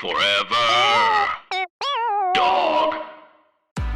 Forever. Dog.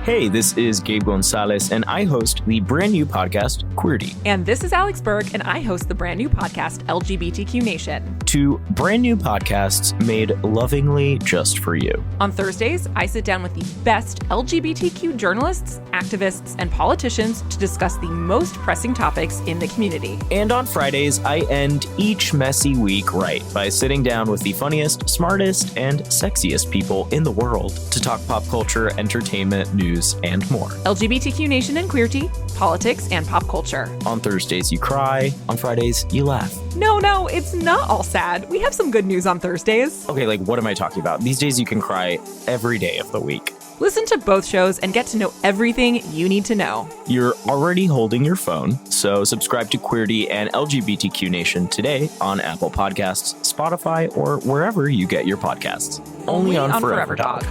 Hey, this is Gabe Gonzalez, and I host the brand new podcast, Queerty. And this is Alex Berg, and I host the brand new podcast, LGBTQ Nation. Two brand new podcasts made lovingly just for you. On Thursdays, I sit down with the best LGBTQ journalists, activists, and politicians to discuss the most pressing topics in the community. And on Fridays, I end each messy week right by sitting down with the funniest, smartest, and sexiest people in the world to talk pop culture, entertainment, news, and more. LGBTQ Nation and Queerty, politics, and pop culture. On Thursdays, you cry. On Fridays, you laugh. No, it's not all sad. We have some good news on Thursdays. Okay, what am I talking about? These days, you can cry every day of the week. Listen to both shows and get to know everything you need to know. You're already holding your phone, so subscribe to Queerty and LGBTQ Nation today on Apple Podcasts, Spotify, or wherever you get your podcasts. Only on Forever Dog.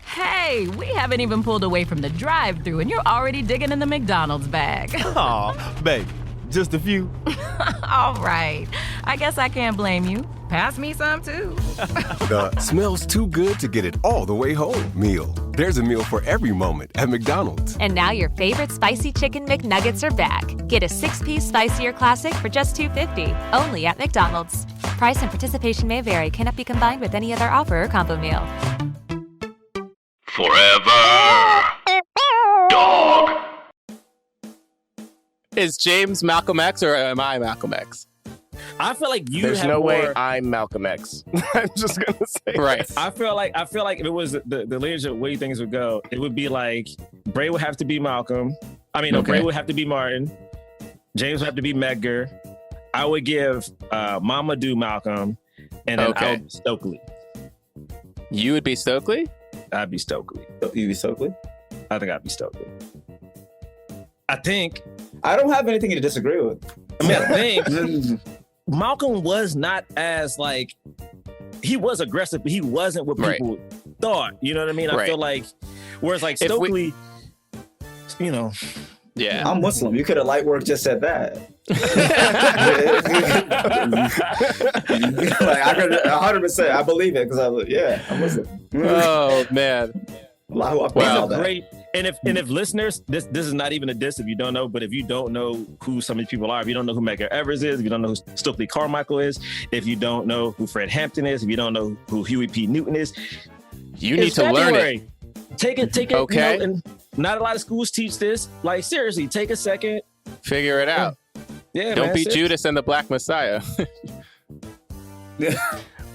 Hey, we haven't even pulled away from the drive-thru and you're already digging in the McDonald's bag. Aw, babe, just a few. All right, I guess I can't blame you. Pass me some, too. The smells too good to get it all the way home meal. There's a meal for every moment at McDonald's. And now your favorite spicy chicken McNuggets are back. Get a 6-piece spicier classic for just $2.50, only at McDonald's. Price and participation may vary. Cannot be combined with any other offer or combo meal. Forever. Dog. Is James Malcolm X or am I Malcolm X? I feel like you There's have no more... way I'm Malcolm X. I'm just gonna say right. I feel like if it was the leadership way things would go, it would be like Bray would have to be Malcolm. Bray would have to be Martin. James would have to be Medgar. I would give Mamoudou Malcolm, and then I would be Stokely. You would be Stokely? I'd be Stokely. You'd be Stokely? I think I'd be Stokely. I think. I don't have anything to disagree with. I think Malcolm was not as he was aggressive, but he wasn't what people thought. You know what I mean? I feel like, whereas Stokely, Yeah. I'm Muslim. You could have light work just said that. I could 100%. I believe it because I'm Muslim. Oh man. Wow. Great. And if listeners, this is not even a diss if you don't know, but if you don't know who some of these people are, if you don't know who Medgar Evers is, if you don't know who Stokely Carmichael is, if you don't know who Fred Hampton is, if you don't know who Huey P. Newton is, you need to learn it. Take it. Okay. And not a lot of schools teach this. Seriously, take a second. Figure it out. Yeah. Don't be Judas and the Black Messiah.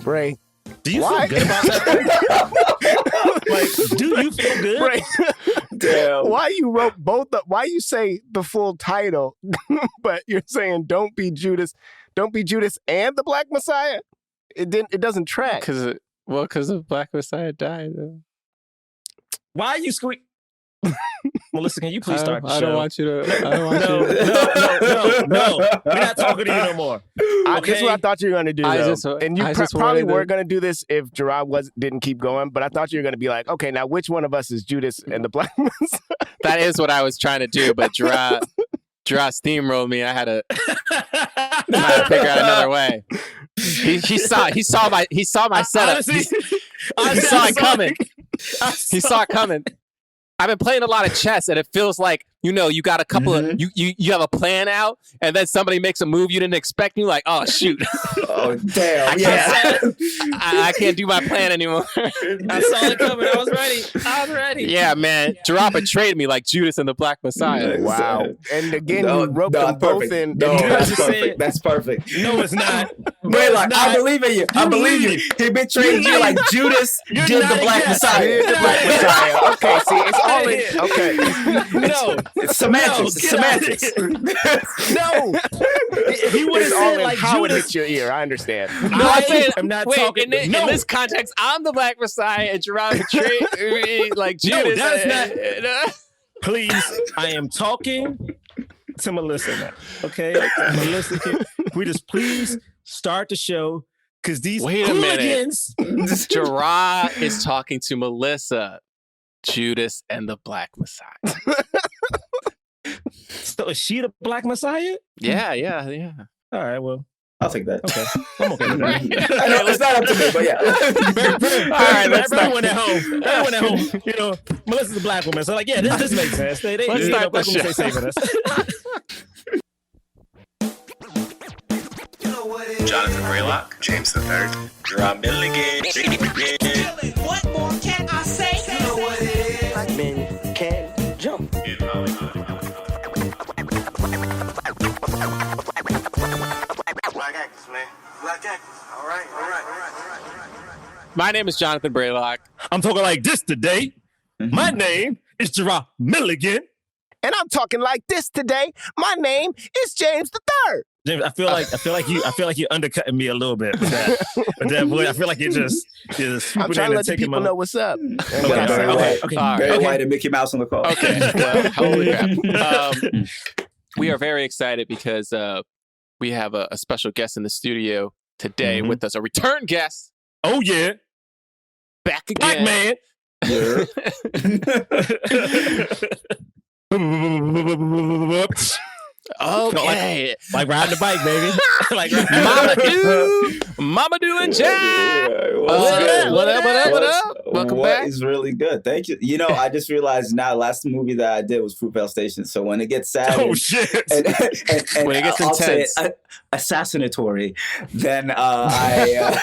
Bray. Do you feel good about that? Do you feel good? Bray. Damn. Why you wrote both? Why you say the full title, but you're saying don't be Judas and the Black Messiah? It doesn't track. Because the Black Messiah died. Why are you squeak? Melissa, can you please start the show? I don't want you to. No. We're not talking to you no more. Okay? This is what I thought you were going to do, though. And you probably were going to do this if Jerah didn't keep going, but I thought you were going to be like, okay, now which one of us is Judas and the Black Messiah? That is what I was trying to do, but Jerah steamrolled me. I had to figure out another way. He saw my setup. Honestly, he saw it coming. He saw it coming. I've been playing a lot of chess, and it feels like, you got a couple of, you have a plan out, and then somebody makes a move you didn't expect, and you're like, oh, shoot. Oh, damn. I can't do my plan anymore. I saw it coming. I was ready. Yeah, man. Jerah betrayed me like Judas and the Black Messiah. Wow. And again, you roped them both in. No, that's perfect. That's perfect. No, it's not. Bray, I believe in you. I believe you. He betrayed you like Judas did the Black Messiah. Okay, see, it's all in. Okay. No. It's semantics. No. He would have said like how Judas. It hit your ear. I understand. I'm not talking. In this context, I'm the Black Messiah, and Jerah betrayed me like Judas. No, that is not. Please, I am talking to Melissa now. Okay? Melissa, can we just please start the show? Because these hooligans. Jerah is talking to Melissa. Judas and the Black Messiah. So is she the Black Messiah? Yeah. All right, well, I'll take that. Okay, I'm okay with that. I know it's not up to me, but yeah. All right, let's start. Everyone at home, you know, Melissa's a black woman, so like, yeah, this makes sense. Let's start the show. They saving us. Jonathan Braylock, James III, Jerah Milligan. What more can I say? You know what it is. Black men can jump. Black actors, man. Black actors. All right. My name is Jonathan Braylock. I'm talking like this today. My name is Jerah Milligan. And I'm talking like this today. My name is James III. James, I feel like you undercutting me a little bit with that. With that boy, I feel like you're just I'm trying to let the people know what's up. Okay. Barry White and Mickey Mouse on the call. Okay. Well, holy crap. We are very excited because we have a special guest in the studio today with us, a return guest. Oh, yeah. Back again. Black man. Yeah. Okay. Like riding the bike, baby. Like Mamoudou N'Diaye. What up? Welcome back. What is really good. Thank you. You know, I just realized now last movie that I did was Fruitvale Station. So when it gets sad shit. And when it gets I'll intense. say assassinatory, then I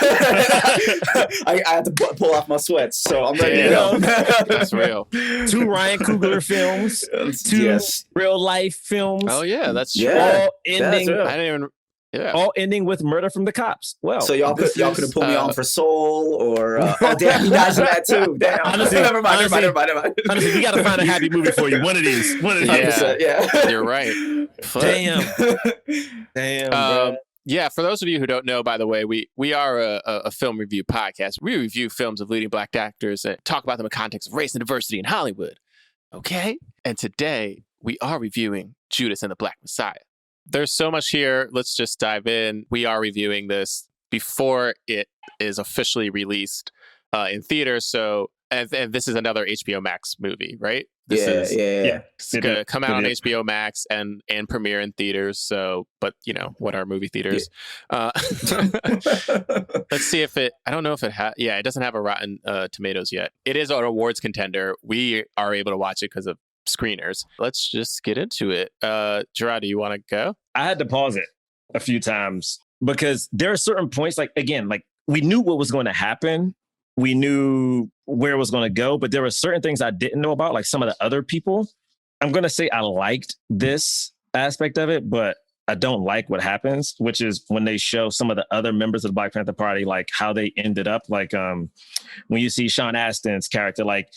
have to pull off my sweats. So I'm ready to go. That's real. 2 Ryan Coogler films, 2 real life films. Oh yeah, that's true. Yeah, all ending. I didn't even. Yeah. All ending with murder from the cops. Well, so y'all could have put me on for Soul or oh damn, he dies in that too. Damn. Honestly, never mind. Honestly, we got to find a happy movie for you. One of these. Yeah. You're right. Damn, bro. Yeah, for those of you who don't know, by the way, we are a film review podcast. We review films of leading black actors and talk about them in the context of race and diversity in Hollywood. Okay? And today, we are reviewing Judas and the Black Messiah. There's so much here. Let's just dive in. We are reviewing this before it is officially released in theaters. So, and this is another HBO Max movie, right? It's going to come out on HBO Max and premiere in theaters. So, but you know, what are movie theaters? Yeah. Let's see if it, I don't know if it it doesn't have a Rotten Tomatoes yet. It is an awards contender. We are able to watch it because of screeners. Let's just get into it. Jerah, do you want to go? I had to pause it a few times because there are certain points, like, again, like we knew what was going to happen. We knew where it was going to go, but there were certain things I didn't know about, like some of the other people. I'm going to say I liked this aspect of it, but I don't like what happens, which is when they show some of the other members of the Black Panther Party, like how they ended up, like when you see Sean Astin's character, like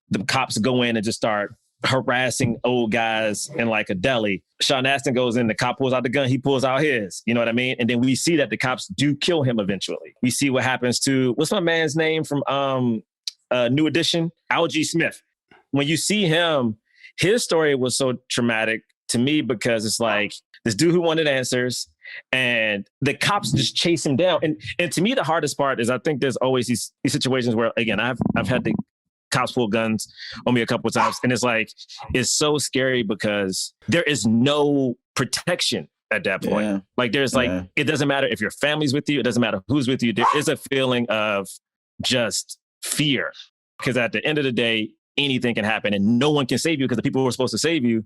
the cops go in and just start harassing old guys in like a deli. Sean Astin goes in, the cop pulls out the gun, he pulls out his, you know what I mean? And then we see that the cops do kill him eventually. We see what happens to, what's my man's name from New Edition? Algie Smith. When you see him, his story was so traumatic to me because it's like this dude who wanted answers and the cops just chase him down. And to me, the hardest part is I think there's always these situations where, again, I've had the cops pull guns on me a couple of times. And it's like, it's so scary because there is no protection at that point. Yeah. Like there's like, it doesn't matter if your family's with you. It doesn't matter who's with you. There is a feeling of just fear because at the end of the day, anything can happen and no one can save you because the people who are supposed to save you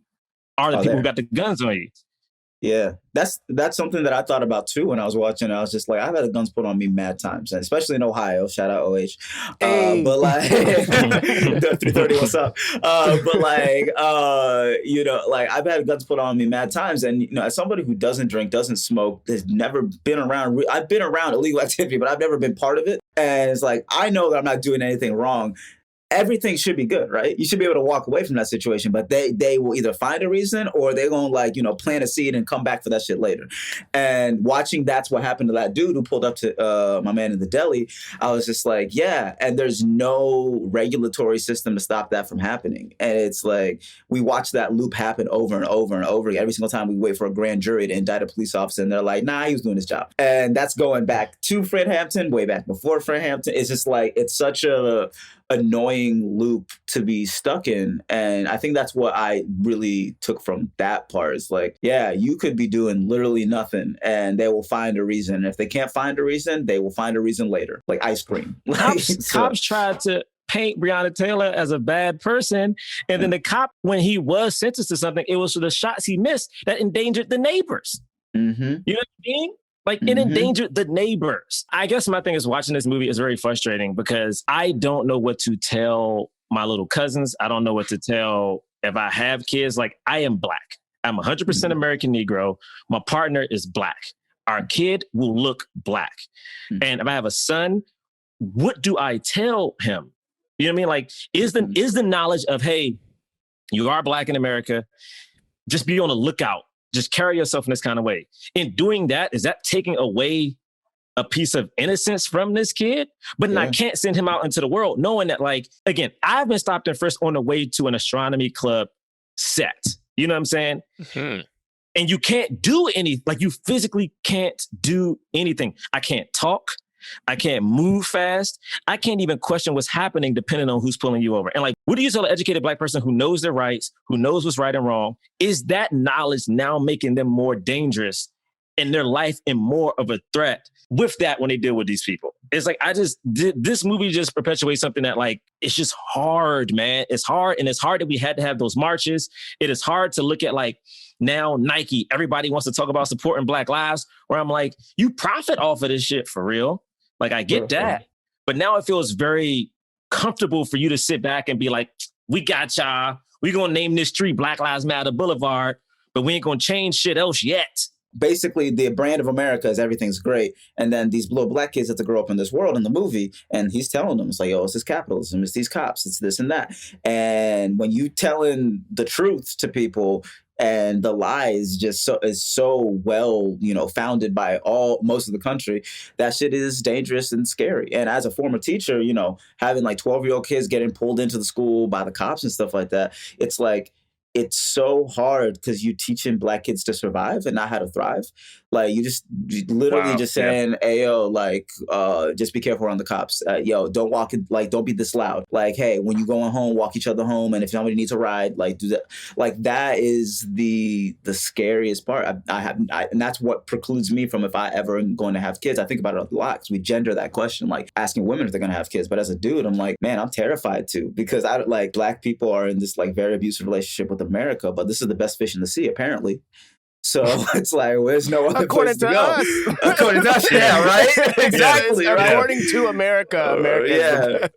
are the people who got the guns on you. Yeah, that's something that I thought about too when I was watching. I was just like, I've had the guns put on me mad times, and especially in Ohio. Shout out OH. But like, 330, what's up? But like, you know, like I've had guns put on me mad times, and you know, as somebody who doesn't drink, doesn't smoke, has never been around. I've been around illegal activity, but I've never been part of it. And it's like I know that I'm not doing anything wrong. Everything should be good, right? You should be able to walk away from that situation, but they will either find a reason or they're going to like, you know, plant a seed and come back for that shit later. And watching that's what happened to that dude who pulled up to my man in the deli, I was just like, yeah. And there's no regulatory system to stop that from happening. And it's like, we watch that loop happen over and over and over again. Every single time we wait for a grand jury to indict a police officer and they're like, nah, he was doing his job. And that's going back to Fred Hampton, way back before Fred Hampton. It's just like, it's such a annoying loop to be stuck in. And I think that's what I really took from that part. Is like, yeah, you could be doing literally nothing and they will find a reason. And if they can't find a reason, they will find a reason later, like ice cream. Cops tried to paint Breonna Taylor as a bad person. And then the cop, when he was sentenced to something, it was for the shots he missed that endangered the neighbors. Mm-hmm. You know what I mean? Like, it endangered the neighbors. I guess my thing is watching this movie is very frustrating because I don't know what to tell my little cousins. I don't know what to tell if I have kids. Like, I am Black. I'm 100% American Negro. My partner is Black. Our kid will look Black. And if I have a son, what do I tell him? You know what I mean? Like, is the knowledge of, hey, you are Black in America, just be on the lookout. Just carry yourself in this kind of way. In doing that, is that taking away a piece of innocence from this kid? But then I can't send him out into the world knowing that, like, again, I've been stopped and frisked on the way to an astronomy club set. You know what I'm saying? Mm-hmm. And you can't do you physically can't do anything. I can't talk. I can't move fast. I can't even question what's happening depending on who's pulling you over. And like, what do you tell an educated Black person who knows their rights, who knows what's right and wrong? Is that knowledge now making them more dangerous in their life and more of a threat with that when they deal with these people? It's like, this movie just perpetuates something that, like, it's just hard, man. It's hard. And it's hard that we had to have those marches. It is hard to look at, like, now Nike, everybody wants to talk about supporting Black lives, where I'm like, you profit off of this shit for real. Like, I get that. But now it feels very comfortable for you to sit back and be like, we got y'all. We're going to name this street Black Lives Matter Boulevard, but we ain't going to change shit else yet. Basically, the brand of America is everything's great. And then these little Black kids have to grow up in this world in the movie. And he's telling them, it's like, oh, it's this capitalism. It's these cops. It's this and that. And when you telling the truth to people, and the lies is so well, founded by most of the country, that shit is dangerous and scary. And as a former teacher, having like 12-year-old kids getting pulled into the school by the cops and stuff like that, it's like, it's so hard because you teaching Black kids to survive and not how to thrive. Like, you literally saying, hey, yo, like, just be careful around the cops. Yo, don't walk it, like, don't be this loud. Like, hey, when you going home, walk each other home. And if somebody needs a ride, like, do that. Like, that is the scariest part. And that's what precludes me from, if I ever am going to have kids. I think about it a lot because we gender that question, like asking women if they're going to have kids. But as a dude, I'm like, man, I'm terrified too, because Black people are in this like very abusive relationship with America, but this is the best fish in the sea, apparently. So it's like, where's no other place to go? According to us, yeah, right? Exactly. Right? According to America.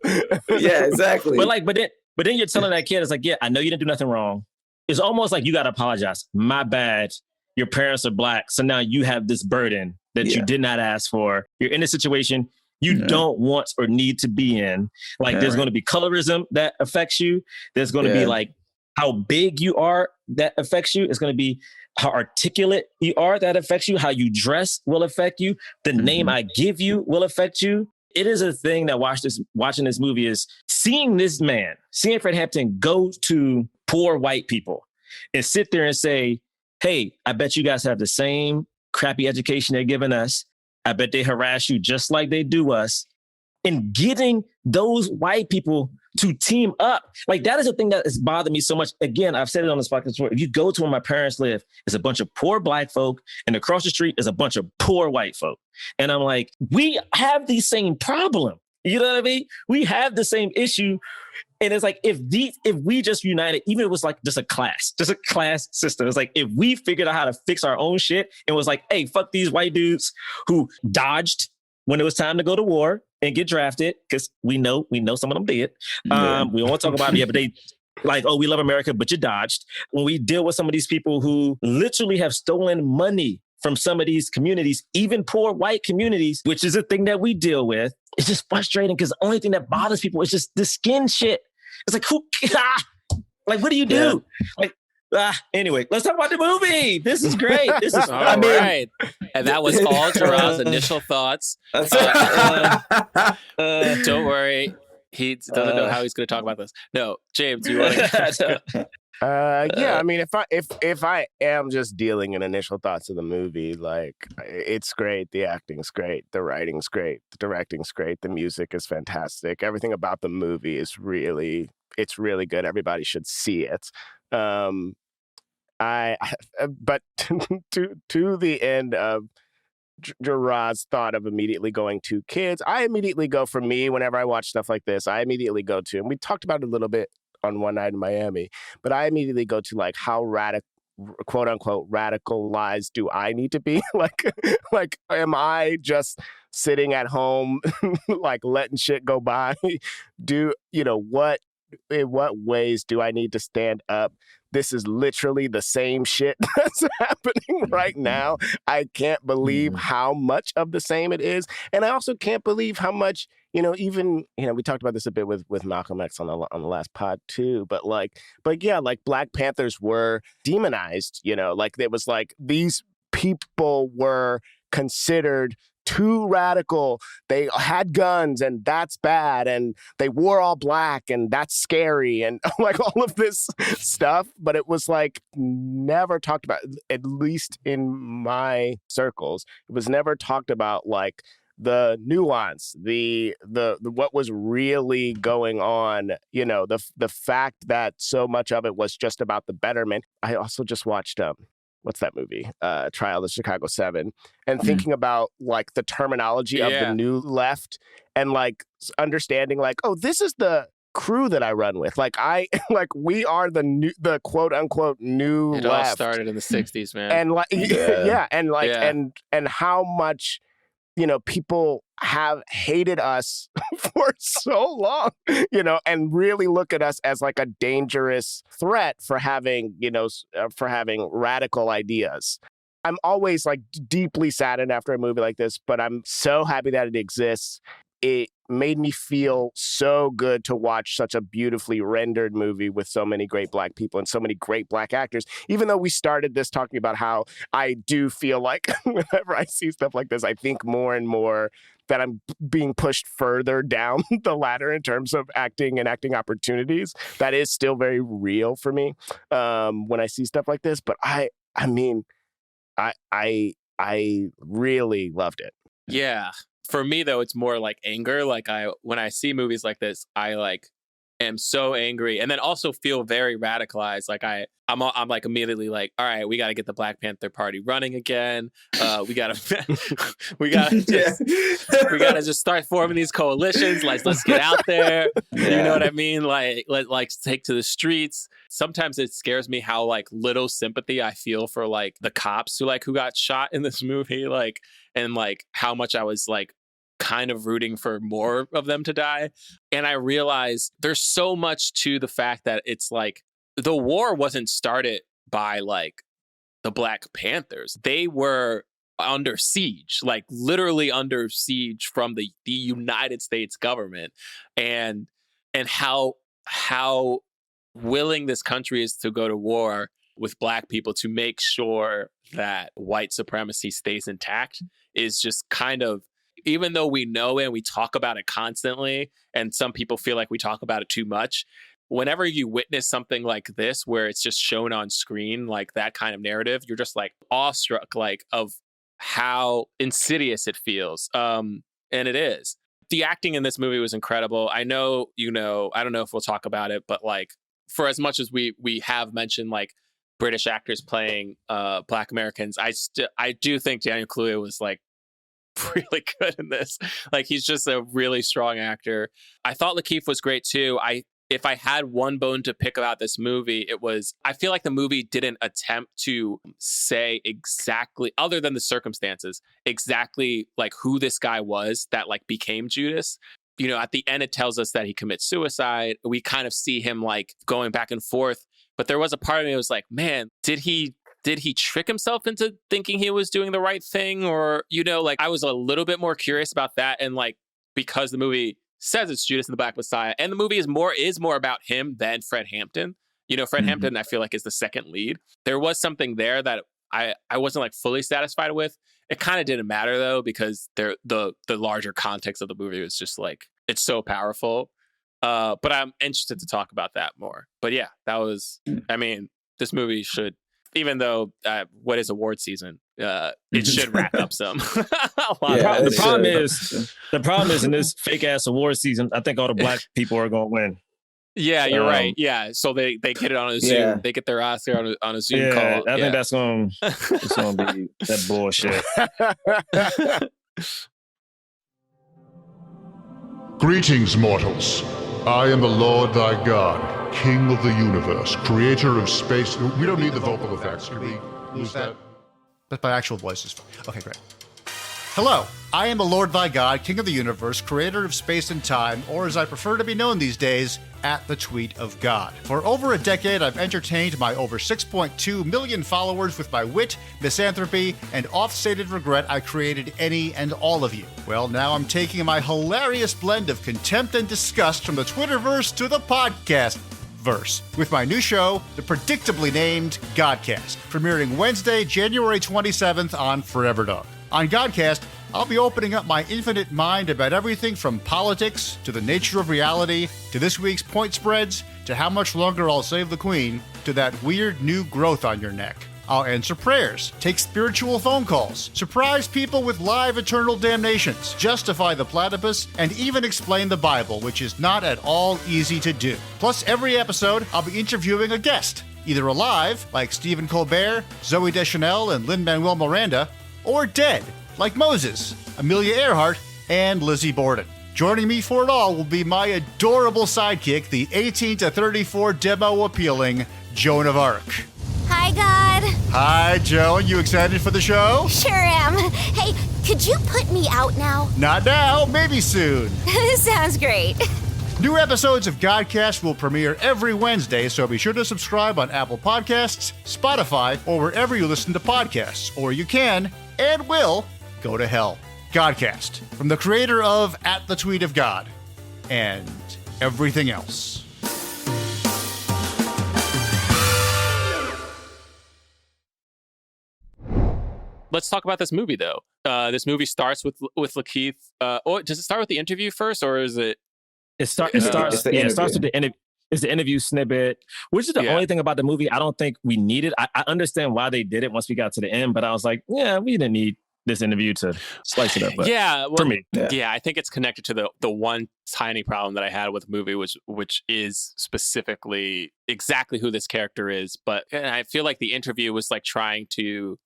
Yeah, exactly. But then you're telling that kid, it's like, yeah, I know you didn't do nothing wrong. It's almost like you got to apologize. My bad. Your parents are Black, so now you have this burden that you did not ask for. You're in a situation you don't want or need to be in. Like, there's going to be colorism that affects you. There's going to be like how big you are that affects you. It's going to be how articulate you are that affects you. How you dress will affect you. The name I give you will affect you. It is a thing that watching this movie is seeing this man, seeing Fred Hampton go to poor white people and sit there and say, hey, I bet you guys have the same crappy education they're giving us. I bet they harass you just like they do us. And getting those white people to team up. Like, that is a thing that has bothered me so much. Again, I've said it on this podcast before. If you go to where my parents live, it's a bunch of poor Black folk, and across the street is a bunch of poor white folk. And I'm like, we have the same problem. You know what I mean? We have the same issue. And it's like, if we just united, even if it was like just a class system, it's like, if we figured out how to fix our own shit and was like, hey, fuck these white dudes who dodged when it was time to go to war and get drafted, because we know some of them did. We don't want to talk about it, but they like, oh, we love America, but you dodged. When we deal with some of these people who literally have stolen money from some of these communities, even poor white communities, which is a thing that we deal with, it's just frustrating because the only thing that bothers people is just the skin shit. It's like, like, what do you do? Like, anyway, let's talk about the movie. This is great. This is all right. And that was all Jerah's initial thoughts. Don't worry. He doesn't know how he's going to talk about this. No, James, do you want to? I mean, if I am just dealing in initial thoughts of the movie, like it's great, the acting's great, the writing's great, the directing's great, the music is fantastic. Everything about the movie is really good. Everybody should see it. But to the end of Jerah's thought of immediately going to kids, I immediately go, for me, whenever I watch stuff like this, I immediately go to, and we talked about it a little bit on One Night in Miami, but I immediately go to like how quote unquote radicalized do I need to be? like am I just sitting at home like letting shit go by? In what ways do I need to stand up? This is literally the same shit that's happening right now. I can't believe how much of the same it is. And I also can't believe how much, we talked about this a bit with Malcolm X on the last pod too, but yeah, like Black Panthers were demonized, like it was like these people were considered too radical. They had guns and that's bad, and they wore all black and that's scary, and like all of this stuff. But it was like never talked about, at least in my circles. It was never talked about like the nuance, the what was really going on, the fact that so much of it was just about the betterment. I also just watched what's that movie? Trial of the Chicago 7, and thinking about like the terminology of the new left, and like understanding like, oh, this is the crew that I run with. Like we are the quote unquote new left. It all started in the 60s, man. And like, and how much, people have hated us for so long, and really look at us as like a dangerous threat for having radical ideas. I'm always like deeply saddened after a movie like this, but I'm so happy that it exists. It made me feel so good to watch such a beautifully rendered movie with so many great Black people and so many great Black actors. Even though we started this talking about how I do feel like whenever I see stuff like this, I think more and more that I'm being pushed further down the ladder in terms of acting and acting opportunities. That is still very real for me when I see stuff like this. But I mean, I really loved it. Yeah. For me, though, it's more like anger. Like when I see movies like this, I like am so angry, and then also feel very radicalized. Like I'm like immediately like, all right, we got to get the Black Panther Party running again. We gotta just start forming these coalitions. Let's get out there. Yeah. You know what I mean? Like let's take to the streets. Sometimes it scares me how like little sympathy I feel for like the cops who got shot in this movie. Like, and like how much I was like kind of rooting for more of them to die. And I realized there's so much to the fact that it's like the war wasn't started by like the Black Panthers. They were under siege, like literally under siege from the United States government, and how willing this country is to go to war with Black people to make sure that white supremacy stays intact is just kind of, even though we know it and we talk about it constantly, and some people feel like we talk about it too much, whenever you witness something like this, where it's just shown on screen, like that kind of narrative, you're just like awestruck, like of how insidious it feels. And it is. The acting in this movie was incredible. I know, I don't know if we'll talk about it, but like for as much as we have mentioned like British actors playing Black Americans, I do think Daniel Kaluuya was like really good in this. Like he's just a really strong actor. I thought Lakeith was great too. If I had one bone to pick about this movie, it was, I feel like the movie didn't attempt to say exactly, other than the circumstances, exactly like who this guy was that like became Judas. At the end, it tells us that he commits suicide. We kind of see him like going back and forth. But there was a part of me that was like, man, did he trick himself into thinking he was doing the right thing? Or, like I was a little bit more curious about that. And like, because the movie says it's Judas and the Black Messiah, and the movie is more about him than Fred Hampton. Fred Hampton, I feel like, is the second lead. There was something there that I wasn't like fully satisfied with. It kind of didn't matter though, because the larger context of the movie was just like, it's so powerful. But I'm interested to talk about that more. But yeah, that was, I mean, this movie should, even though what is award season, it should wrap up some. The problem is in this fake ass award season, I think all the black people are going to win. Yeah, you're right. Yeah, so they get it on a Zoom. Yeah. They get their Oscar on a Zoom call. I think that's going to be that bullshit. Greetings, mortals. I am the Lord thy God, King of the universe, creator of space. We don't need the vocal effects. Can we use that? But my actual voice is fine. Okay, great. Hello, I am the Lord thy God, King of the universe, creator of space and time, or as I prefer to be known these days, at the tweet of God. For over a decade, I've entertained my over 6.2 million followers with my wit, misanthropy, and oft-stated regret I created any and all of you. Well, now I'm taking my hilarious blend of contempt and disgust from the Twitterverse to the podcast verse with my new show, the predictably named Godcast, premiering Wednesday, January 27th on Forever Dog. On Godcast, I'll be opening up my infinite mind about everything from politics to the nature of reality to this week's point spreads to how much longer I'll save the Queen to that weird new growth on your neck. I'll answer prayers, take spiritual phone calls, surprise people with live eternal damnations, justify the platypus, and even explain the Bible, which is not at all easy to do. Plus, every episode, I'll be interviewing a guest, either alive, like Stephen Colbert, Zooey Deschanel, and Lin-Manuel Miranda, or dead, like Moses, Amelia Earhart, and Lizzie Borden. Joining me for it all will be my adorable sidekick, the 18 to 34 demo appealing Joan of Arc. Hi, God. Hi, Joan. You excited for the show? Sure am. Hey, could you put me out now? Not now, maybe soon. Sounds great. New episodes of Godcast will premiere every Wednesday, so be sure to subscribe on Apple Podcasts, Spotify, or wherever you listen to podcasts. Or you can, and will, go to hell. Godcast, from the creator of At the Tweet of God, and everything else. Let's talk about this movie, though. This movie starts with Lakeith. Does it start with the interview first, or is it? It starts with the interview. It's the interview snippet, which is the only thing about the movie I don't think we needed. I understand why they did it once we got to the end, but I was like, yeah, we didn't need this interview to slice it up. But for me, I think it's connected to the one tiny problem that I had with the movie, which is specifically exactly who this character is. But I feel like the interview was like trying to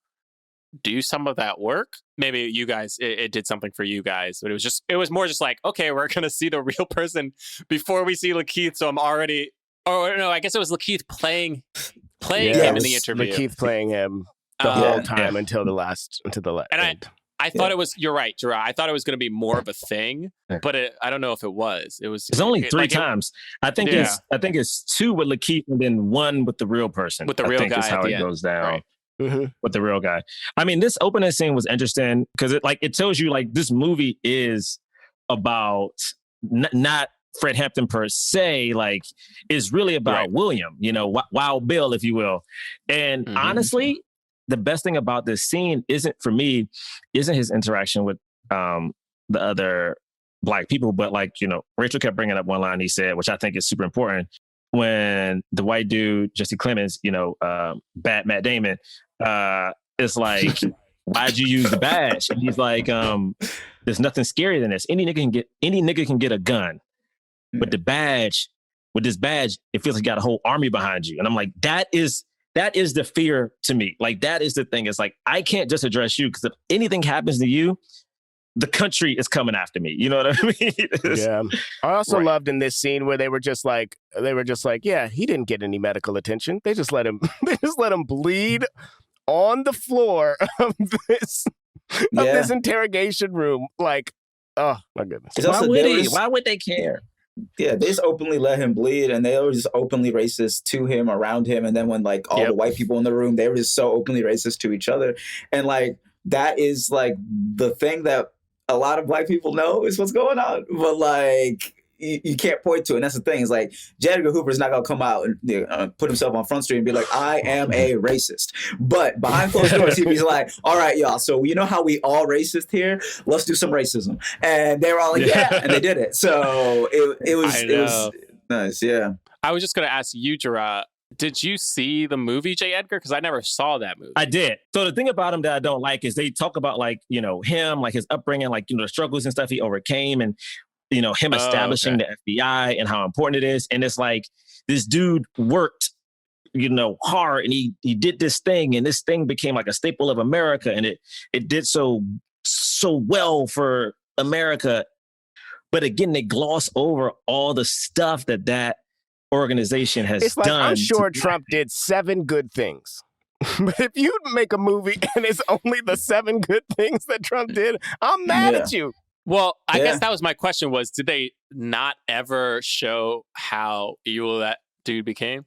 do some of that work. Maybe you guys, it did something for you guys, but it was more just like, okay, we're going to see the real person before we see Lakeith. So I'm already, I guess it was Lakeith playing him in the interview. Lakeith playing him the whole time until the last. And I thought it was, you're right, Jerah. I thought it was going to be more of a thing, but I don't know if it was. It's only three times. I think it's two with Lakeith and then one with the real person. With the real guy. Is how it goes down. Right. Mm-hmm. With the real guy. I mean, this opening scene was interesting because it tells you like this movie is about not Fred Hampton per se, like is really about William, Wild Bill, if you will. And honestly, the best thing about this scene isn't his interaction with the other Black people, but Rachel kept bringing up one line he said, which I think is super important. When the white dude, Jesse Clemens, bad Matt Damon, is like, why'd you use the badge? And he's like, there's nothing scarier than this. Any nigga can get a gun. But with this badge, it feels like you got a whole army behind you. And I'm like, that is the fear to me. Like, that is the thing. It's like, I can't just address you because if anything happens to you, the country is coming after me. You know what I mean? Yeah. I also loved in this scene where they were just like, yeah, he didn't get any medical attention. They just let him bleed on the floor of this interrogation room. Like, oh my goodness. Why would they care? Yeah, they just openly let him bleed, and they were just openly racist to him, around him. And then when all the white people in the room, they were just so openly racist to each other. And that is the thing that a lot of Black people know is what's going on. But you can't point to it. And that's the thing. It's like J. Edgar Hoover is not gonna come out and put himself on Front Street and be like, I am a racist. But behind closed doors, he's like, all right, y'all. So you know how we all racist here? Let's do some racism. And they were all like, yeah, and they did it. So it was nice. Yeah. I was just gonna ask you, Jerah, did you see the movie J. Edgar? Because I never saw that movie. I did. So the thing about him that I don't like is they talk about like, him, like his upbringing, like, the struggles and stuff he overcame and, him establishing the FBI and how important it is. And it's like, this dude worked, hard and he did this thing and this thing became like a staple of America. And it did so well for America. But again, they gloss over all the stuff that organization has it's like, done. I'm sure Trump did 7 good things. But if you make a movie and it's only the 7 good things that Trump did, I'm mad at you. Well, I guess that was my question was, did they not ever show how evil that dude became?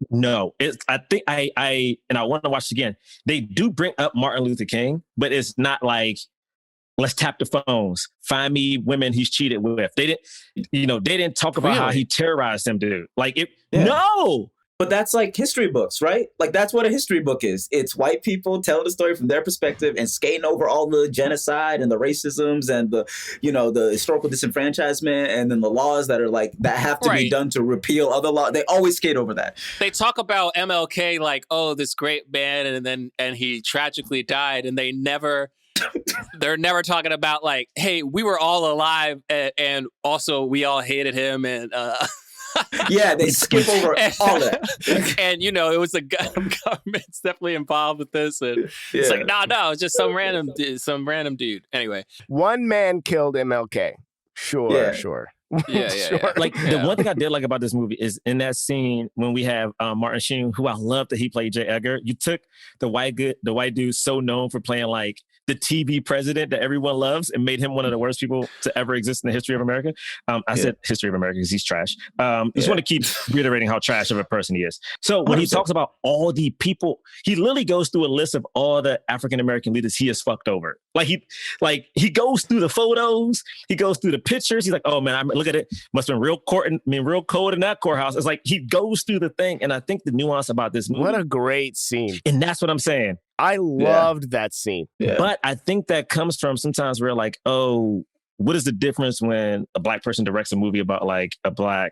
No. I think I want to watch it again. They do bring up Martin Luther King, but it's not like, let's tap the phones, find me women he's cheated with. They didn't talk about how he terrorized them, dude. Like no. But that's like history books, right? Like that's what a history book is. It's white people telling the story from their perspective and skating over all the genocide and the racisms and the historical disenfranchisement and then the laws that are like that have to be done to repeal other laws. They always skate over that. They talk about MLK like, oh, this great man, and he tragically died, and they're never talking about like, hey, we were all alive and also we all hated him and yeah, they skip over all that. And it was the government's definitely involved with this, and it's like, no, it's just some random dude. Anyway, one man killed MLK. Sure. Sure. Like the one thing I did like about this movie is in that scene when we have Martin Sheen, who I love that he played J. Edgar. You took the white dude so known for playing like the TV president that everyone loves and made him one of the worst people to ever exist in the history of America. I said history of America because he's trash. Just want to keep reiterating how trash of a person he is. So when he talks about all the people, he literally goes through a list of all the African-American leaders he has fucked over. He goes through the photos, he goes through the pictures. He's like, oh man, look at it. Must have been real cold in that courthouse. It's like he goes through the thing. And I think the nuance about this movie. What a great scene. And that's what I'm saying. I loved that scene. Yeah. But I think that comes from sometimes we're like, oh, what is the difference when a black person directs a movie about like a black,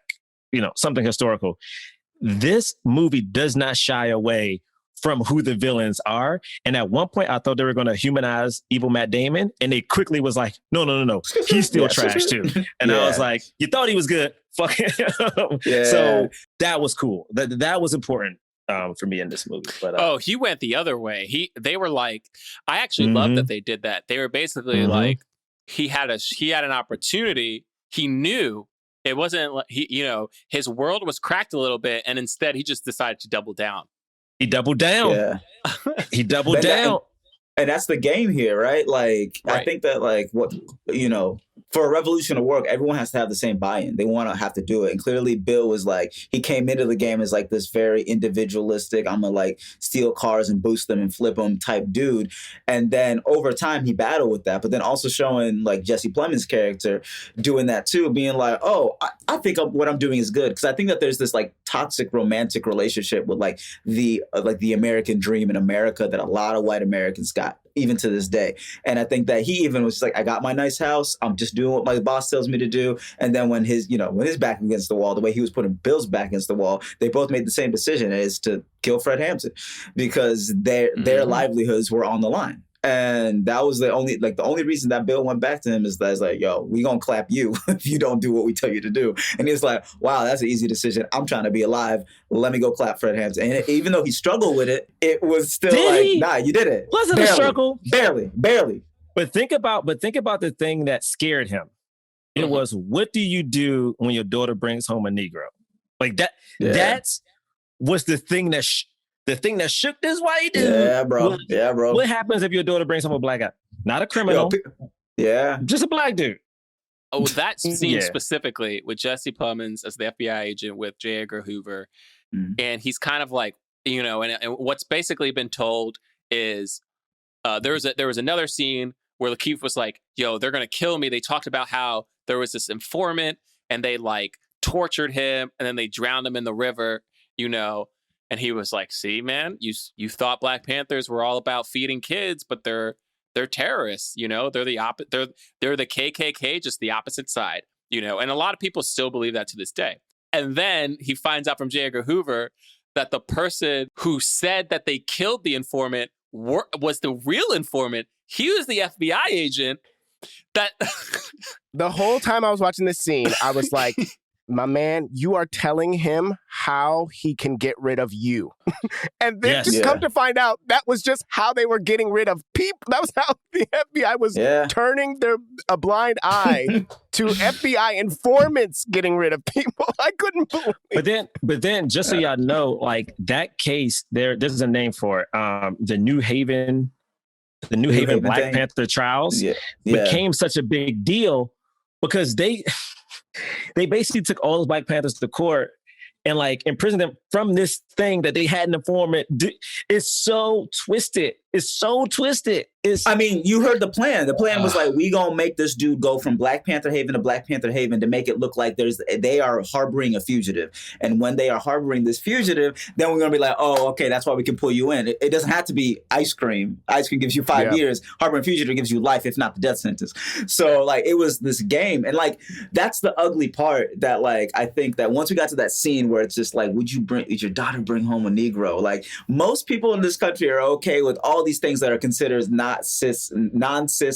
something historical? This movie does not shy away from who the villains are. And at one point, I thought they were going to humanize evil Matt Damon. And they quickly was like, no. He's still trash too. And I was like, you thought he was good. Fuck him. So that was cool. That was important. For me in this movie, but he went the other way. They were like, I actually love that they did that. They were basically like, he had an opportunity. He knew it wasn't like his world was cracked a little bit, and instead he just decided to double down. He doubled down. Yeah. He doubled down. And that's the game here, right? Like, right. I think that like for a revolution to work, everyone has to have the same buy-in. They want to have to do it. And clearly Bill was like, he came into the game as like this very individualistic, I'm gonna like steal cars and boost them and flip them type dude. And then over time he battled with that, but then also showing like Jesse Plemons' character doing that too, being like, oh, I think what I'm doing is good. Because I think that there's this like toxic romantic relationship with like the American dream in America that a lot of white Americans got, even to this day. And I think that he even was just like, I got my nice house. I'm just doing what my boss tells me to do. And then when his back against the wall, the way he was putting Bill's back against the wall, they both made the same decision, is to kill Fred Hampton because their livelihoods were on the line. And that was the only reason that Bill went back to him is that it's like, yo, we gonna clap you if you don't do what we tell you to do. And he's like, wow, that's an easy decision. I'm trying to be alive. Let me go clap Fred Hampton. And even though he struggled with it, it was still nah, you did it. Wasn't a struggle. Barely. But think about the thing that scared him. It was, what do you do when your daughter brings home a Negro? Like that. Yeah. That's was the thing that shook this white dude. Yeah, bro. What happens if your daughter brings home a black guy? Not a criminal. Just a black dude. Oh, that scene specifically with Jesse Plemons as the FBI agent with J. Edgar Hoover. And he's kind of like, and what's basically been told is there was another scene where Lakeith was like, yo, they're going to kill me. They talked about how there was this informant and they like tortured him, and then they drowned him in the river, you know. And he was like, see, man, you thought Black Panthers were all about feeding kids, but they're terrorists, you know. They're the they're the KKK, just the opposite side, you know. And a lot of people still believe that to this day. And then he finds out from J. Edgar Hoover that the person who said that they killed the informant was the real informant. He was the FBI agent. That the whole time I was watching this scene, I was like, my man, you are telling him how he can get rid of you. And then come to find out that was just how they were getting rid of people. That was how the FBI was turning a blind eye to FBI informants getting rid of people. I couldn't believe it. But then just so y'all know, like that case, this is a name for it. The New Haven Black Panther trials became such a big deal because they basically took all those Black Panthers to court and like imprisoned them from this thing that they had an informant. It's so twisted. It's so twisted. I mean, you heard the plan. The plan was like, we gonna make this dude go from Black Panther Haven to Black Panther Haven to make it look like they are harboring a fugitive. And when they are harboring this fugitive, then we're gonna be like, oh, okay, that's why we can pull you in. It doesn't have to be ice cream. Ice cream gives you 5 years. Harboring fugitive gives you life, if not the death sentence. So like, it was this game. And like, that's the ugly part that like, I think that once we got to that scene where it's just like, would your daughter bring home a Negro? Like, most people in this country are okay with all these things that are considered non-cis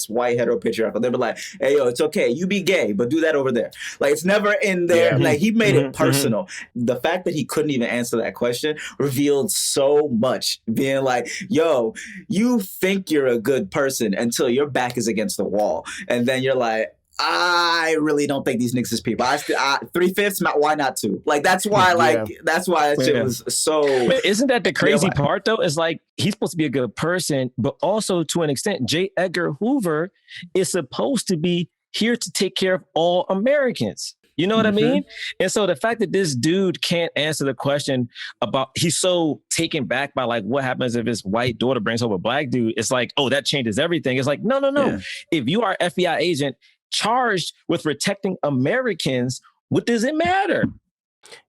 white heteropatriarchal. They were like, hey, yo, it's okay. You be gay, but do that over there. Like, it's never in there. Yeah. Like, he made it personal. The fact that he couldn't even answer that question revealed so much. Being like, yo, you think you're a good person until your back is against the wall. And then you're like, I really don't think these niggas is people. 3/5, why not 2? Like, that's why, that's why that shit was so. But isn't that the crazy part, though? It's like, he's supposed to be a good person, but also to an extent, J. Edgar Hoover is supposed to be here to take care of all Americans. You know what I mean? And so the fact that this dude can't answer the question about, he's so taken back by like, what happens if his white daughter brings home a black dude? It's like, oh, that changes everything. It's like, no. Yeah. If you are an FBI agent charged with protecting Americans, what does it matter?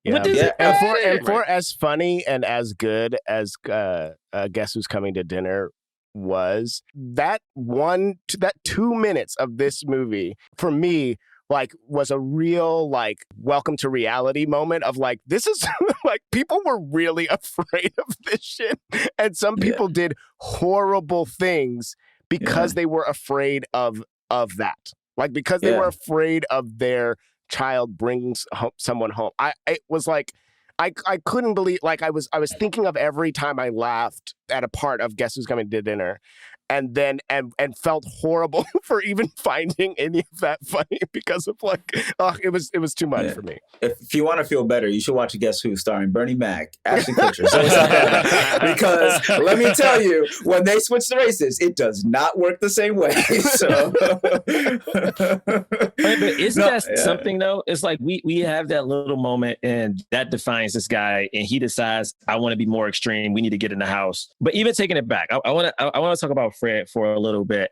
Yeah. And for as funny and as good as Guess Who's Coming to Dinner was, that 2 minutes of this movie for me like was a real like welcome to reality moment of like, this is like, people were really afraid of this shit, and some people did horrible things because they were afraid of that. Like, because they were afraid of their child brings someone home. It was like, I couldn't believe, like, I was thinking of every time I laughed at a part of Guess Who's Coming to Dinner, and then and felt horrible for even finding any of that funny because of like, it was too much for me. If you want to feel better, you should watch Guess Who starring Bernie Mac, Ashton Kutcher. Because let me tell you, when they switch the races, it does not work the same way. So, but isn't that something though? It's like we have that little moment, and that defines this guy, and he decides, I want to be more extreme. We need to get in the house. But even taking it back, I want to talk about Fred for a little bit.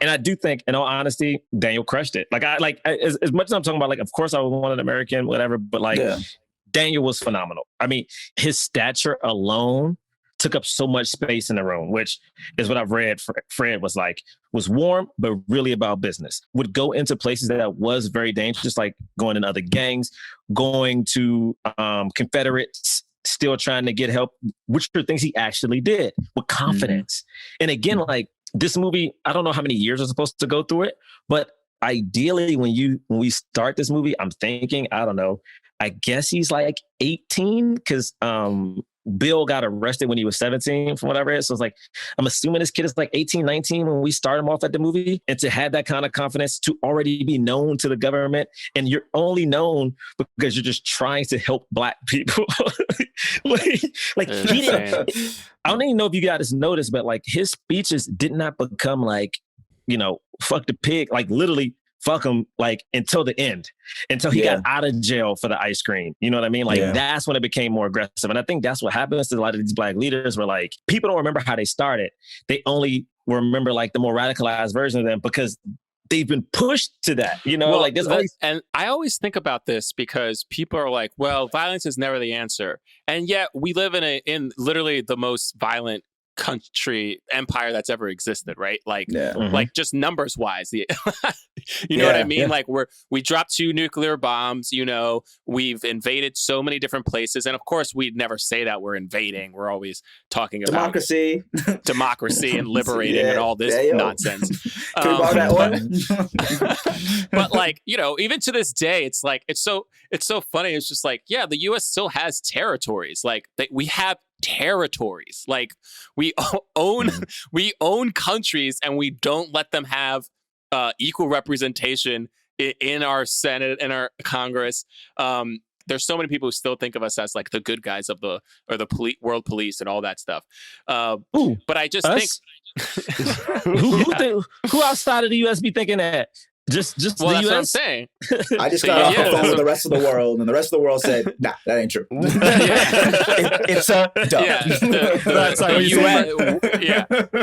And I do think, in all honesty, Daniel crushed it. Like, as much as I'm talking about, like, of course I would want an American, whatever, but like, Daniel was phenomenal. I mean, his stature alone took up so much space in the room, which is what I've read. Fred was warm, but really about business. Would go into places that was very dangerous, like going in other gangs, going to Confederates, still trying to get help, which are things he actually did with confidence. And again, like, this movie, I don't know how many years are supposed to go through it, but ideally when we start this movie, I'm thinking, I don't know, I guess he's like 18 because Bill got arrested when he was 17 from what I read. So it's like, I'm assuming this kid is like 18, 19 when we start him off at the movie. And to have that kind of confidence, to already be known to the government, and you're only known because you're just trying to help Black people. like he didn't, I don't even know if you guys noticed, but like, his speeches did not become like, you know, fuck the pig, like literally fuck him, like, until the end, until he got out of jail for the ice cream. You know what I mean? Like, that's when it became more aggressive. And I think that's what happens to a lot of these Black leaders, where like, people don't remember how they started. They only remember like the more radicalized version of them, because they've been pushed to that, you know, Well, like there's always. and I always think about this because people are like, well, violence is never the answer. And yet we live in literally the most violent empire that's ever existed, right? Like, like just numbers wise, you know what I mean? Like we dropped 2 nuclear bombs, you know, we've invaded so many different places. And of course, we'd never say that we're invading. We're always talking about democracy and liberating and all this nonsense. Can we borrow that one? But like, you know, even to this day, it's like, it's so funny. It's just like, yeah, the US still has territories. Like we have territories. Like we own countries, and we don't let them have equal representation in our Senate and our Congress. There's so many people who still think of us as like the good guys of the world police and all that stuff. But I just think who outside of the US be thinking that? Just well, the that's US? what I'm saying. I just got off the phone with the rest of the world, and the rest of the world said, "Nah, that ain't true." It's a dumb. That's like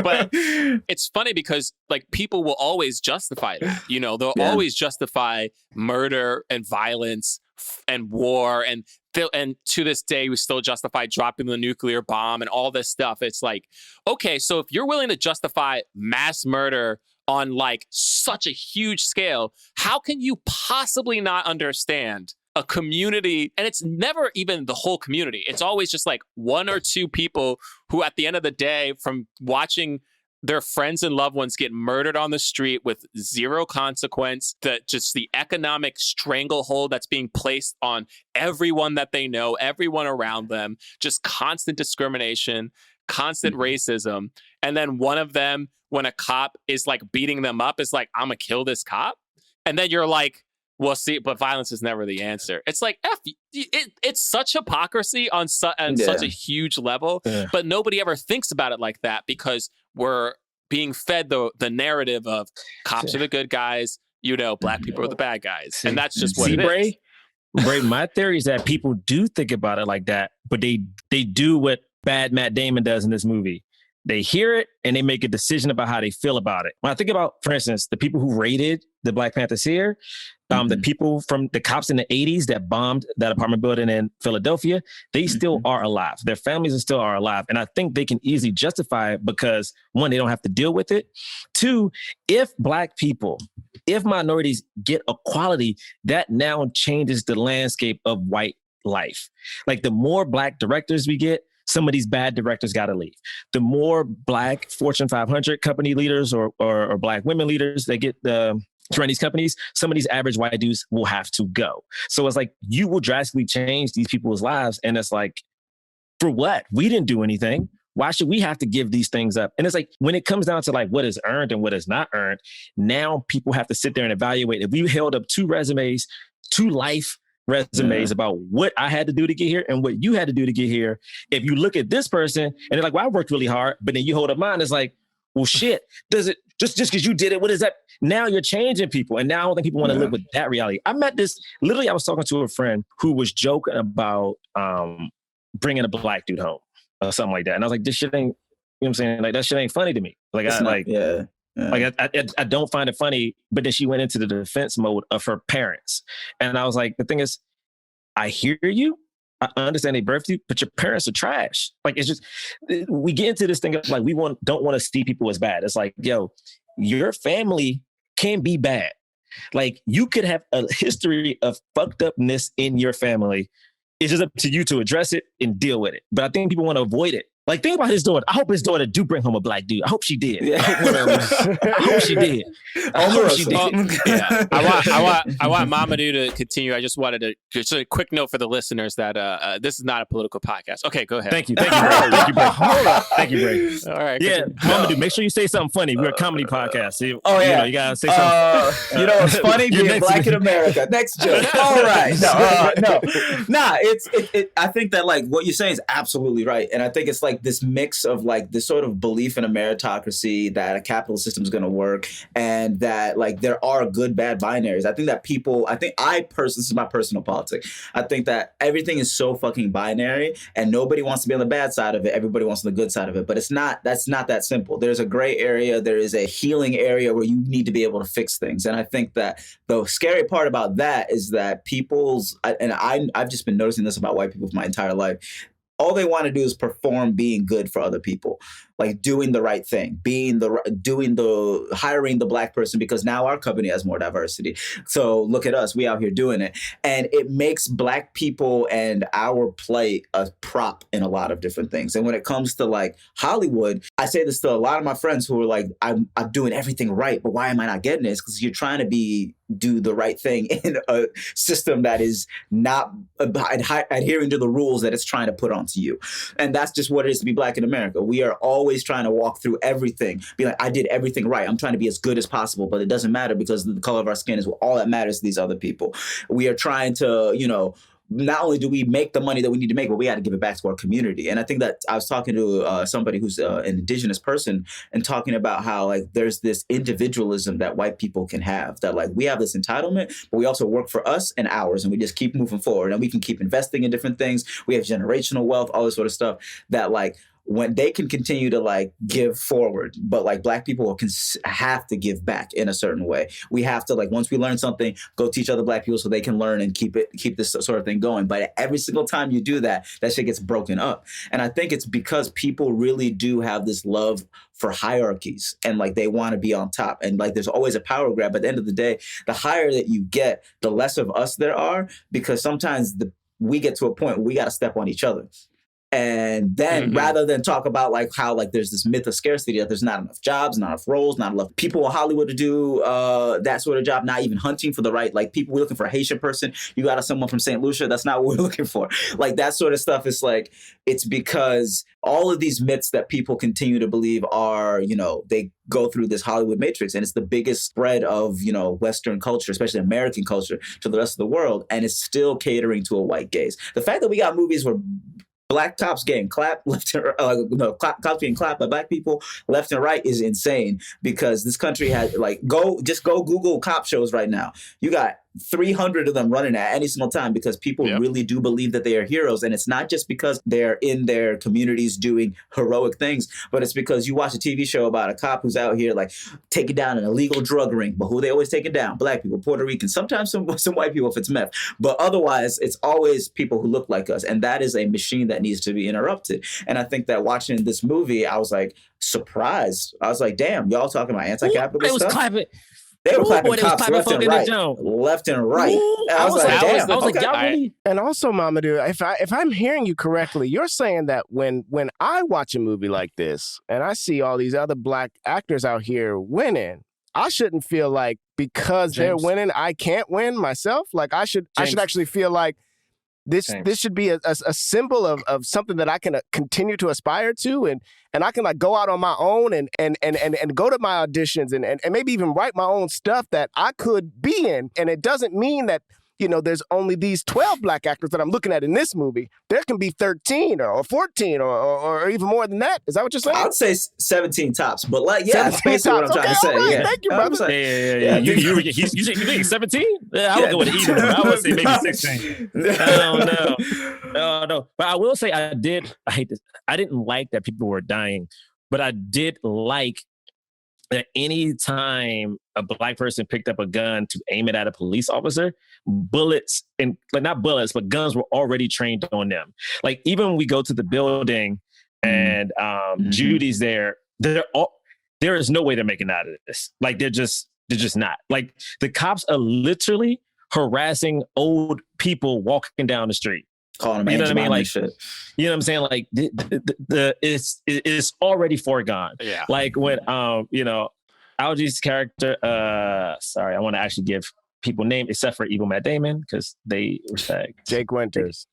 but it's funny because like people will always justify that. You know, they'll always justify murder and violence and war, and to this day we still justify dropping the nuclear bomb and all this stuff. It's like, okay, so if you're willing to justify mass murder on like such a huge scale, how can you possibly not understand a community? And it's never even the whole community. It's always just like 1 or 2 people who at the end of the day, from watching their friends and loved ones get murdered on the street with zero consequence, just the economic stranglehold that's being placed on everyone that they know, everyone around them, just constant discrimination, constant racism. And then one of them, when a cop is like beating them up, is like, I'm gonna kill this cop. And then you're like, well, see, but violence is never the answer. It's like, it's such hypocrisy on such a huge level, but nobody ever thinks about it like that because we're being fed the narrative of cops are the good guys, you know, black people are the bad guys. And that's just what it is. Bray, my theory is that people do think about it like that, but they do what bad Matt Damon does in this movie. They hear it and they make a decision about how they feel about it. When I think about, for instance, the people who raided the Black Panther here, the people from the cops in the 80s that bombed that apartment building in Philadelphia, they still are alive. Their families still are alive. And I think they can easily justify it because, 1, they don't have to deal with it. 2, if Black people, if minorities get equality, that now changes the landscape of white life. Like the more Black directors we get, some of these bad directors got to leave. The more Black Fortune 500 company leaders or Black women leaders that get to run these companies, some of these average white dudes will have to go. So it's like, you will drastically change these people's lives. And it's like, for what? We didn't do anything. Why should we have to give these things up? And it's like, when it comes down to like what is earned and what is not earned, now people have to sit there and evaluate. If we held up 2 resumes, 2 life resumes about what I had to do to get here and what you had to do to get here. If you look at this person and they're like, well, I worked really hard, but then you hold up mine, it's like, well, shit, does it just because you did it? What is that? Now you're changing people. And now I don't think people want to live with that reality. I met this, literally, I was talking to a friend who was joking about bringing a Black dude home or something like that. And I was like, this shit ain't, you know what I'm saying? Like, that shit ain't funny to me. Like, I don't find it funny. But then she went into the defense mode of her parents. And I was like, the thing is, I hear you. I understand they birthed you, but your parents are trash. Like, it's just, we get into this thing of like, don't want to see people as bad. It's like, yo, your family can be bad. Like, you could have a history of fucked upness in your family. It's just up to you to address it and deal with it. But I think people want to avoid it. Like, think about his daughter. I hope his daughter do bring home a Black dude. I hope she did. Yeah. I hope she did. Yeah. I want Mamoudou to continue. I just wanted to just a quick note for the listeners that this is not a political podcast. Okay, go ahead. Thank you, Bray. Hold on. Thank you, Bray. All right. Yeah, Mamoudou, make sure you say something funny. We're a comedy podcast. You know, you gotta say something. You know, it's funny being Black in America. Next joke. All right. No. I think that like what you're saying is absolutely right, and I think it's like, like this mix of like this sort of belief in a meritocracy that a capitalist system is going to work, and that like there are good bad binaries. I think that this is my personal politics. I think that everything is so fucking binary, and nobody wants to be on the bad side of it. Everybody wants on the good side of it, but that's not that simple. There's a gray area. There is a healing area where you need to be able to fix things. And I think that the scary part about that is that I've just been noticing this about white people for my entire life. All they want to do is perform being good for other people, like doing the right thing, hiring the Black person because now our company has more diversity. So look at us, we out here doing it. And it makes Black people and our play a prop in a lot of different things. And when it comes to like Hollywood, I say this to a lot of my friends who are like, I'm doing everything right, but why am I not getting this? Because you're trying to do the right thing in a system that is not adhering to the rules that it's trying to put onto you. And that's just what it is to be Black in America. We are always trying to walk through everything, be like, I did everything right. I'm trying to be as good as possible, but it doesn't matter because the color of our skin is all that matters to these other people. We are trying to, not only do we make the money that we need to make, but we got to give it back to our community. And I think that I was talking to somebody who's an indigenous person and talking about how like there's this individualism that white people can have, that like we have this entitlement, but we also work for us and ours, and we just keep moving forward, and we can keep investing in different things. We have generational wealth, all this sort of stuff that like when they can continue to like give forward, but like Black people have to give back in a certain way. We have to like, once we learn something, go teach other Black people so they can learn and keep this sort of thing going. But every single time you do that, that shit gets broken up. And I think it's because people really do have this love for hierarchies and like they want to be on top. And like there's always a power grab. At the end of the day, the higher that you get, the less of us there are, because sometimes we get to a point where we got to step on each other. And then rather than talk about like how like there's this myth of scarcity, that there's not enough jobs, not enough roles, not enough people in Hollywood to do that sort of job, not even hunting for the right, like people, we're looking for a Haitian person. You got someone from St. Lucia. That's not what we're looking for. Like that sort of stuff is like, it's because all of these myths that people continue to believe are, they go through this Hollywood matrix, and it's the biggest spread of, Western culture, especially American culture, to the rest of the world. And it's still catering to a white gaze. The fact that we got movies where Black cops getting clapped left and cops being clapped by Black people left and right is insane, because this country has go Google cop shows right now. You got 300 of them running at any single time because people really do believe that they are heroes. And it's not just because they're in their communities doing heroic things, but it's because you watch a TV show about a cop who's out here like taking down an illegal drug ring. But who they always taking down? Black people, Puerto Ricans, sometimes some white people if it's meth. But otherwise, it's always people who look like us. And that is a machine that needs to be interrupted. And I think that watching this movie, I was like surprised. I was like, damn, y'all talking about anti-capitalist stuff? Clapping. They were clapping cops left and right. And I was like, damn. I was like, y'all really? And also, Mamoudou, if I'm hearing you correctly, you're saying that when I watch a movie like this and I see all these other Black actors out here winning, I shouldn't feel like because they're winning, I can't win myself. Like I should actually feel like this should be a symbol of something that I can continue to aspire to, and I can like go out on my own and go to my auditions and maybe even write my own stuff that I could be in. And it doesn't mean that, there's only these 12 Black actors that I'm looking at in this movie. There can be 13 or 14 or even more than that. Is that what you're saying? I would say 17 tops, but like, yeah, that's basically what I'm trying to say. Right. Yeah. Thank you, brother. Yeah. You think 17? Yeah, I would go with either. I would say maybe 16. I don't know. But I will say I hate this. I didn't like that people were dying, but I did like that any time a Black person picked up a gun to aim it at a police officer, bullets, and like not bullets, but guns were already trained on them. Like even when we go to the building and Judy's there is no way they're making out of this. Like they're just not. Like the cops are literally harassing old people walking down the street. Calling them, you know what I mean? Like, shit. You know what I'm saying? Like it's already foregone. Yeah. Like when Algie's character. Sorry, I want to actually give people names except for Evil Matt Damon because they respect Jake Winters.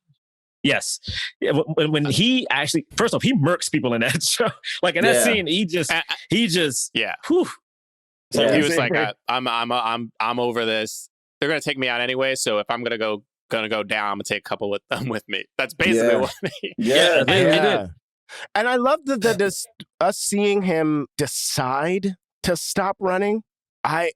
Yes. Yeah, when he actually, first off, he murks people in that show. Like in that scene, he just whew. So he was like, I'm over this. They're gonna take me out anyway. So if I'm gonna go down, I'm gonna take a couple with them with me. That's basically what he did. And I love us seeing him decide to stop running. I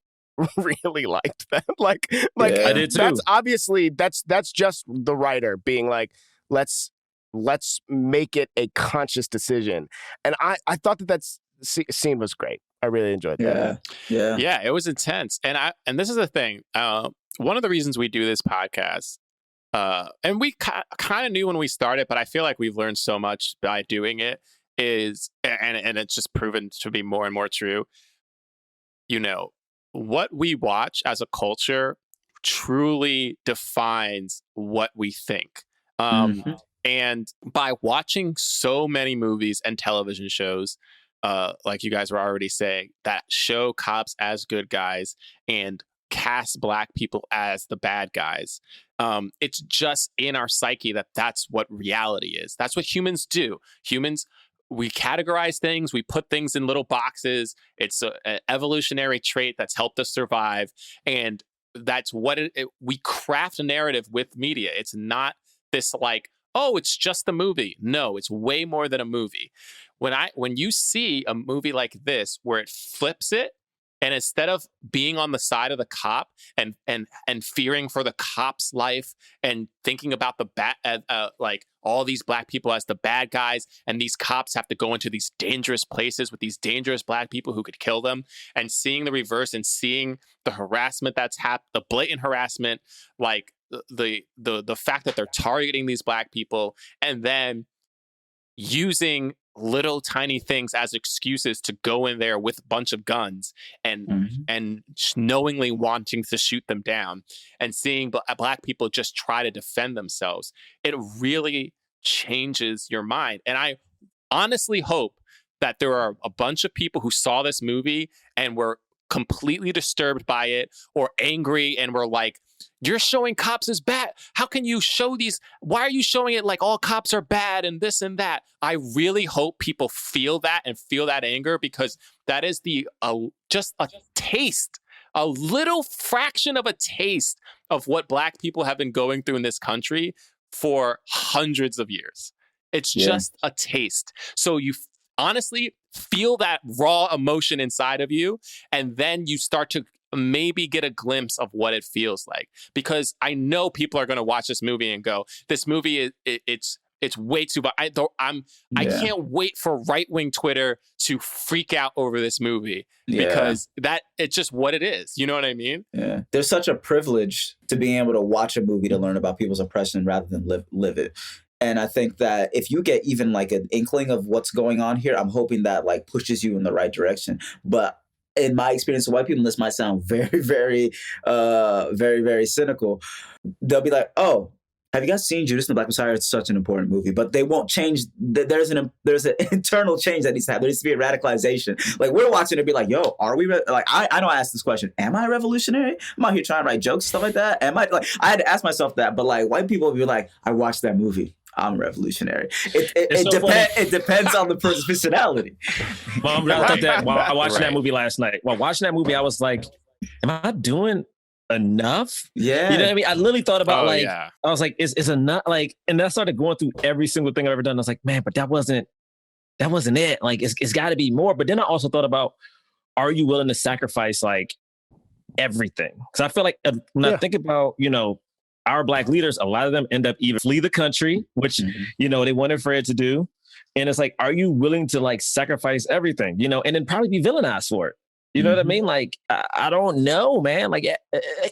really liked that. Like I did too. That's obviously that's just the writer being like, let's make it a conscious decision. And I thought that scene was great. I really enjoyed that. Yeah, it was intense. And this is the thing. One of the reasons we do this podcast, and we kind of knew when we started, but I feel like we've learned so much by doing it, is, and it's just proven to be more and more true, what we watch as a culture truly defines what we think. And by watching so many movies and television shows, like you guys were already saying, that show cops as good guys and cast Black people as the bad guys, it's just in our psyche that's what reality is. That's what humans do. Humans, we categorize things, we put things in little boxes. It's an evolutionary trait that's helped us survive. And that's what we craft a narrative with media. It's not this like, oh, it's just a movie. No, it's way more than a movie. When you see a movie like this where it flips it, and instead of being on the side of the cop and fearing for the cop's life and thinking about like all these Black people as the bad guys, and these cops have to go into these dangerous places with these dangerous Black people who could kill them, and seeing the reverse and seeing the harassment that's happened, the blatant harassment, like the fact that they're targeting these Black people and then using little tiny things as excuses to go in there with a bunch of guns and knowingly wanting to shoot them down, and seeing Black people just try to defend themselves, it really changes your mind. And I honestly hope that there are a bunch of people who saw this movie and were completely disturbed by it or angry and were like, you're showing cops as bad. How can you show these? Why are you showing it like all cops are bad and this and that? I really hope people feel that and feel that anger, because that is just a taste, a little fraction of a taste of what Black people have been going through in this country for hundreds of years. It's just a taste. So you honestly feel that raw emotion inside of you, and then you start to maybe get a glimpse of what it feels like. Because I know people are going to watch this movie and go, this movie it's way too bad. I can't wait for right-wing Twitter to freak out over this movie, because it's just what it is. You know what I mean? Yeah. There's such a privilege to being able to watch a movie to learn about people's oppression rather than live it. And I think that if you get even like an inkling of what's going on here, I'm hoping that like pushes you in the right direction. But in my experience with white people, this might sound very, very, very, very cynical. They'll be like, oh, have you guys seen Judas and the Black Messiah? It's such an important movie, but they won't change. There's an internal change that needs to happen. There needs to be a radicalization. Like, we're watching it, be like, yo, are we, like, I don't ask this question. Am I revolutionary? I'm out here trying to write jokes, stuff like that. Am I, like, I had to ask myself that, but like white people will be like, I watched that movie, I'm revolutionary. It depends on the person's personality. Well, I watched that movie last night. While watching that movie, I was like, am I doing enough? Yeah. You know what I mean? I literally thought about I was like, is enough? Like, and then I started going through every single thing I've ever done. I was like, man, but that wasn't it. Like, it's got to be more. But then I also thought about, are you willing to sacrifice like everything? Because I feel like when I think about, our Black leaders, a lot of them end up either flee the country, which, they weren't afraid to do. And it's like, are you willing to like sacrifice everything, and then probably be villainized for it? You know what I mean? Like, I don't know, man. Like,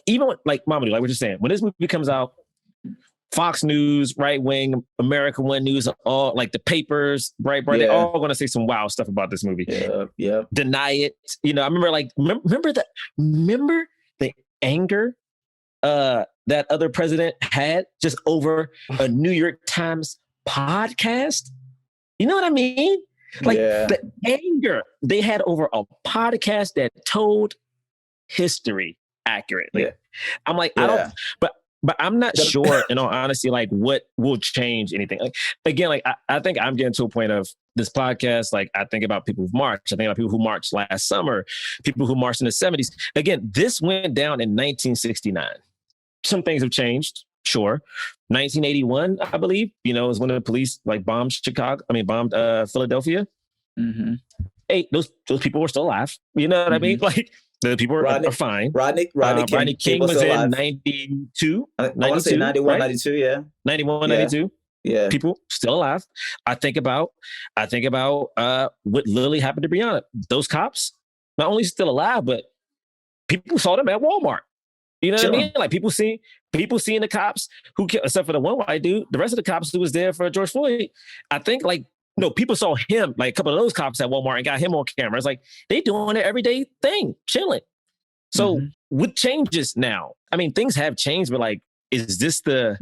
even like Mamoudou, like what you're saying, when this movie comes out, Fox News, right wing, America One News, all like the papers, right? They're all going to say some wild stuff about this movie. Yeah. Deny it. I remember like, remember the anger that other president had just over a New York Times podcast. You know what I mean? Like the anger they had over a podcast that told history accurately. I'm like, I don't, but I'm not sure, in all honesty, like what will change anything. Like, again, like I think I'm getting to a point of this podcast. Like, I think about people who marched. I think about people who marched last summer, people who marched in the 70s. Again, this went down in 1969. Some things have changed. Sure. 1981, I believe, is when the police bombed Philadelphia. Mm-hmm. Hey, those people were still alive. You know what I mean? Like the people are fine. Rodney King was in 92. I want to say 91, right? 92, yeah. 91, yeah. 92. Yeah. People still alive. I think about what literally happened to Breonna. Those cops, not only still alive, but people saw them at Walmart. You know what I mean? Like people seeing the cops who, except for the one white dude, the rest of the cops who was there for George Floyd. I think people saw him, like a couple of those cops at Walmart and got him on camera. It's like they doing their everyday thing, chilling. So what changes now? I mean, things have changed, but is this the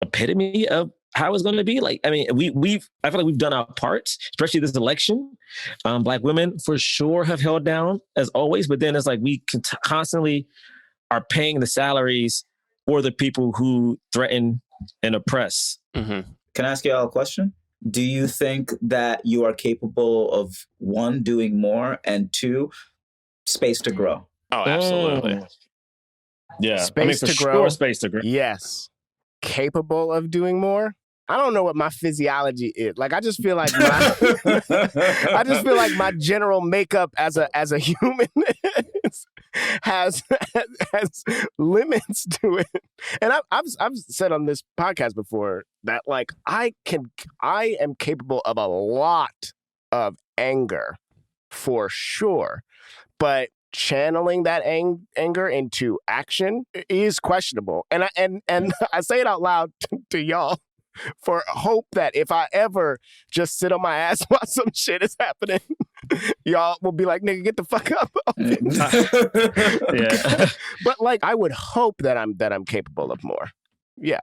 epitome of how it's going to be? I feel like we've done our parts, especially this election. Black women for sure have held down as always, but then it's like we constantly are paying the salaries for the people who threaten and oppress. Mm-hmm. Can I ask you all a question? Do you think that you are capable of, one, doing more, and two, space to grow? Oh, absolutely. Yeah. Space to grow. Yes. Capable of doing more? I don't know what my physiology is. I just feel like my general makeup as a human has limits to it. And I've said on this podcast before that I am capable of a lot of anger for sure, but channeling that anger into action is questionable. And I say it out loud to y'all for hope that if I ever just sit on my ass while some shit is happening, y'all will be like, nigga, get the fuck up. Yeah. But I would hope that I'm capable of more. Yeah.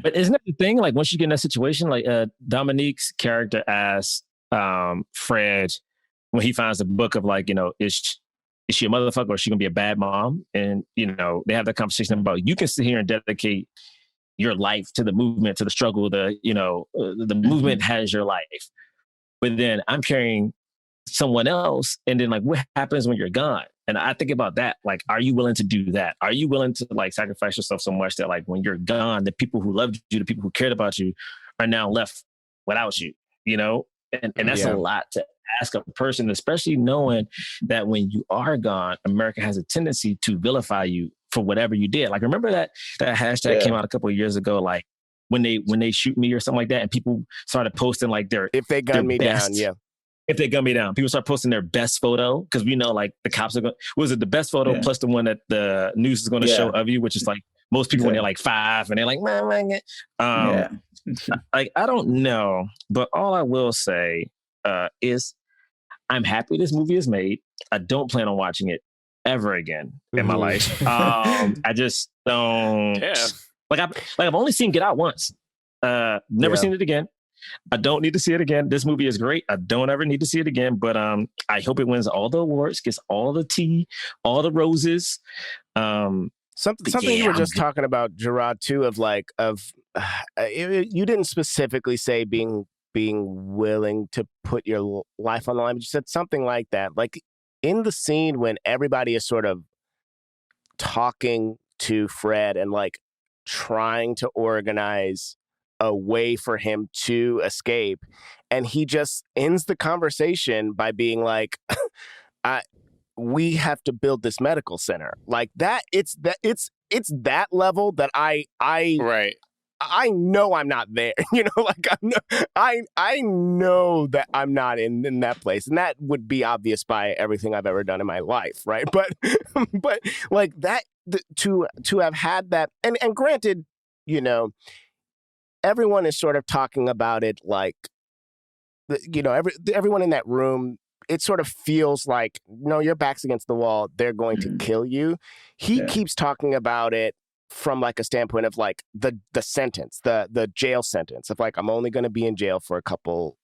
But isn't that the thing? Once you get in that situation, Dominique's character asks Fred when he finds the book of is she a motherfucker or is she gonna be a bad mom? And they have that conversation about you can sit here and dedicate your life to the movement, to the struggle, the movement has your life. But then I'm carrying someone else. And then what happens when you're gone? And I think about that. Are you willing to do that? Are you willing to sacrifice yourself so much that when you're gone, the people who loved you, the people who cared about you are now left without you, And that's a lot to ask a person, especially knowing that when you are gone, America has a tendency to vilify you for whatever you did. Remember that hashtag came out a couple of years ago, when they shoot me or something like that, and people started posting their if they gun me best, down, if they gun me down, people start posting their best photo because we know the cops are going. Was it the best photo plus the one that the news is going to show of you, which is most people when they're 5 and they're I don't know, but all I will say is I'm happy this movie is made. I don't plan on watching it ever again in my life. I just don't. Yeah. I've only seen Get Out once. Never seen it again. I don't need to see it again. This movie is great. I don't ever need to see it again. But I hope it wins all the awards, gets all the tea, all the roses. Something you were just talking about, Jerah, too, you didn't specifically say being willing to put your life on the line, but you said something like that. In the scene when everybody is sort of talking to Fred and trying to organize a way for him to escape, and he just ends the conversation by being we have to build this medical center. It's that level that I know I'm not there. I know that I'm not in that place, and that would be obvious by everything I've ever done in my life, right? But that to have had that, and granted, everyone is sort of talking about it everyone in that room. It sort of feels no, your back's against the wall. They're going to kill you. He keeps talking about it from a standpoint of the sentence, the jail sentence of I'm only going to be in jail for a couple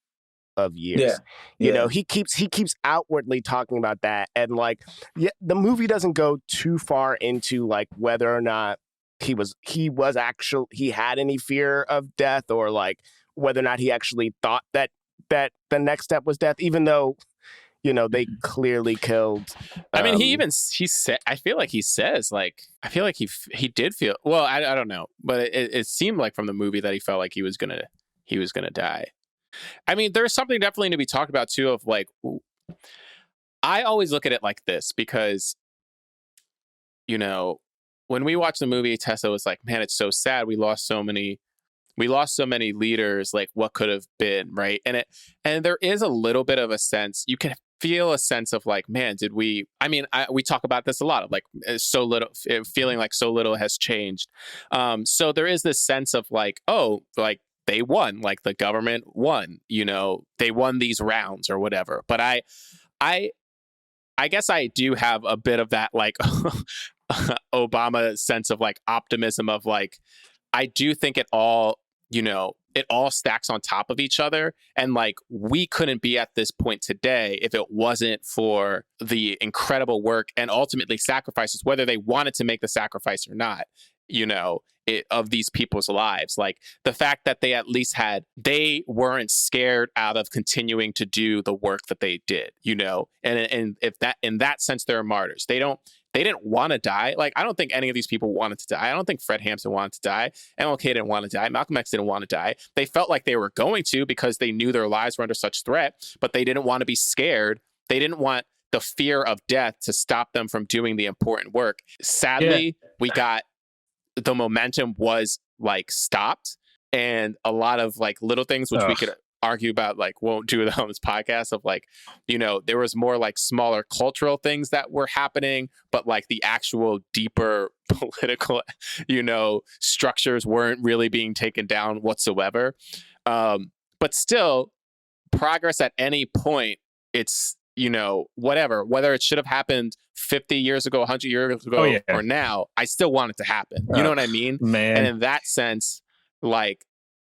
of years. He keeps outwardly talking about that, and the movie doesn't go too far into whether or not he had any fear of death, or whether or not he actually thought that the next step was death, even though they clearly killed. I mean, he said. I feel like he says like. I feel like he did feel. Well, I don't know, but it seemed like from the movie that he felt like he was gonna die. I mean, there's something definitely to be talked about too. Of like, I always look at it like this because, when we watched the movie, Tessa was like, "Man, it's so sad. We lost so many leaders. Like, what could have been, right?" And there is a little bit of a sense. You can feel a sense of like, man, did we? I mean, we talk about this a lot of like so little, feeling like so little has changed. So there is this sense of like, oh, like they won, like the government won. They won these rounds or whatever. But I guess I do have a bit of that like Obama sense of like optimism of like, I do think it all stacks on top of each other. And like, we couldn't be at this point today if it wasn't for the incredible work and ultimately sacrifices, whether they wanted to make the sacrifice or not, of these people's lives. Like the fact that they at least they weren't scared out of continuing to do the work that they did, and if that, in that sense, they're martyrs. They didn't want to die. Like, I don't think any of these people wanted to die. I don't think Fred Hampton wanted to die. MLK didn't want to die. Malcolm X didn't want to die. They felt like they were going to because they knew their lives were under such threat, but they didn't want to be scared. They didn't want the fear of death to stop them from doing the important work. Sadly, we got the momentum was like stopped, and a lot of like little things which we could argue about, like won't do it on this podcast, of like, there was more like smaller cultural things that were happening, but like the actual deeper political, structures weren't really being taken down whatsoever. But still, progress at any point, it's, whether it should have happened 50 years ago, 100 years ago, or now, I still want it to happen. You know what I mean? Man. And in that sense, like,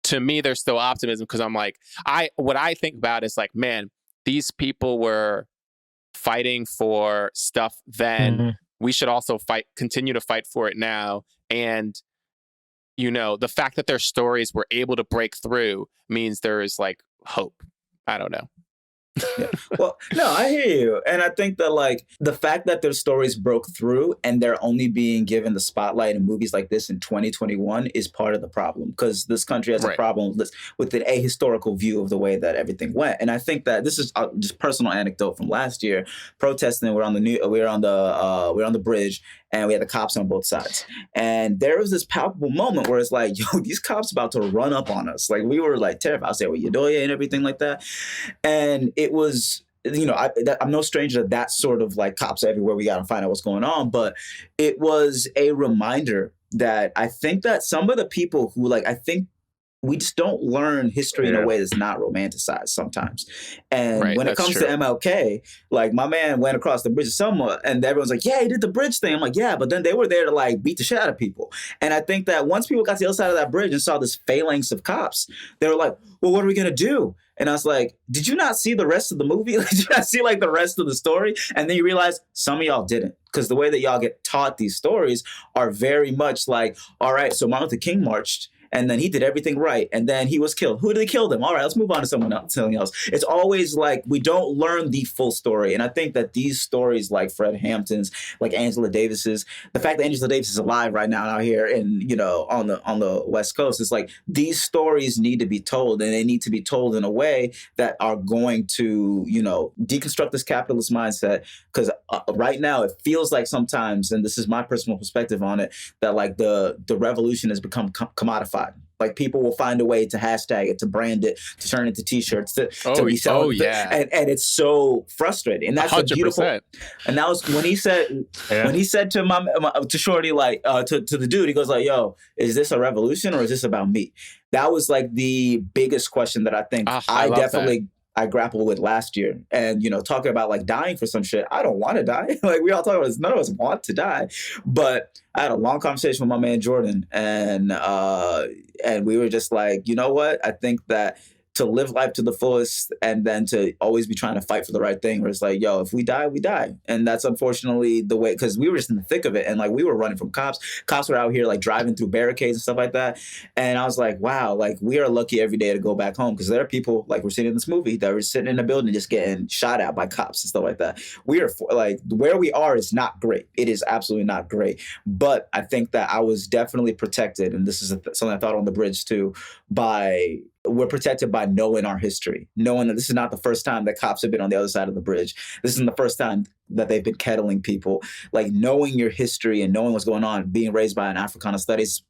to me, there's still optimism because I'm like, what I think about is like, man, these people were fighting for stuff then. Mm-hmm. We should also continue to fight for it now. And, the fact that their stories were able to break through means there is like hope. I don't know. Yeah. Well, no, I hear you. And I think that like the fact that their stories broke through and they're only being given the spotlight in movies like this in 2021 is part of the problem, because this country has a problem with an ahistorical view of the way that everything went. And I think that this is just personal anecdote from last year, protesting. We're on the bridge, and we had the cops on both sides. And there was this palpable moment where it's like, yo, these cops about to run up on us. Like, we were like terrified. I was there with Yadoya and everything like that. And it was, I'm no stranger to that sort of like cops everywhere. We got to find out what's going on. But it was a reminder that I think that some of the people who we just don't learn history in a way that's not romanticized sometimes. And when it comes to MLK, like my man went across the bridge of Selma and everyone's like, yeah, he did the bridge thing. I'm like, yeah, but then they were there to like beat the shit out of people. And I think that once people got to the other side of that bridge and saw this phalanx of cops, they were like, well, what are we going to do? And I was like, did you not see the rest of the movie? Did you not see like the rest of the story? And then you realize some of y'all didn't, because the way that y'all get taught these stories are very much like, all right, so Martin Luther King marched, and then he did everything right, and then he was killed. Who did they kill them? All right, let's move on to something else. It's always like we don't learn the full story. And I think that these stories like Fred Hampton's, like Angela Davis's, the fact that Angela Davis is alive right now out here in, on the West Coast, it's like these stories need to be told, and they need to be told in a way that are going to, deconstruct this capitalist mindset. Because right now it feels like sometimes, and this is my personal perspective on it, that like the revolution has become commodified. Like people will find a way to hashtag it, to brand it, to turn it into T-shirts, to resell it. And it's so frustrating. And that's 100%. A beautiful. And that was when he said to Shorty, like to the dude, he goes like, "Yo, is this a revolution or is this about me?" That was like the biggest question that I think I grappled with last year. And, talking about like dying for some shit, I don't want to die. Like we all talk about this, none of us want to die. But I had a long conversation with my man Jordan, and we were just like, you know what? I think that to live life to the fullest and then to always be trying to fight for the right thing. Where it's like, yo, if we die, we die. And that's unfortunately the way, because we were just in the thick of it. And like, we were running from cops. Cops were out here like driving through barricades and stuff like that. And I was like, wow, like we are lucky every day to go back home, because there are people like we're seeing in this movie that were sitting in a building just getting shot at by cops and stuff like that. We are like, where we are is not great. It is absolutely not great. But I think that I was definitely protected. And this is something I thought on the bridge too, we're protected by knowing our history, knowing that this is not the first time that cops have been on the other side of the bridge. This isn't the first time that they've been kettling people. Like knowing your history and knowing what's going on, being raised by an Africana studies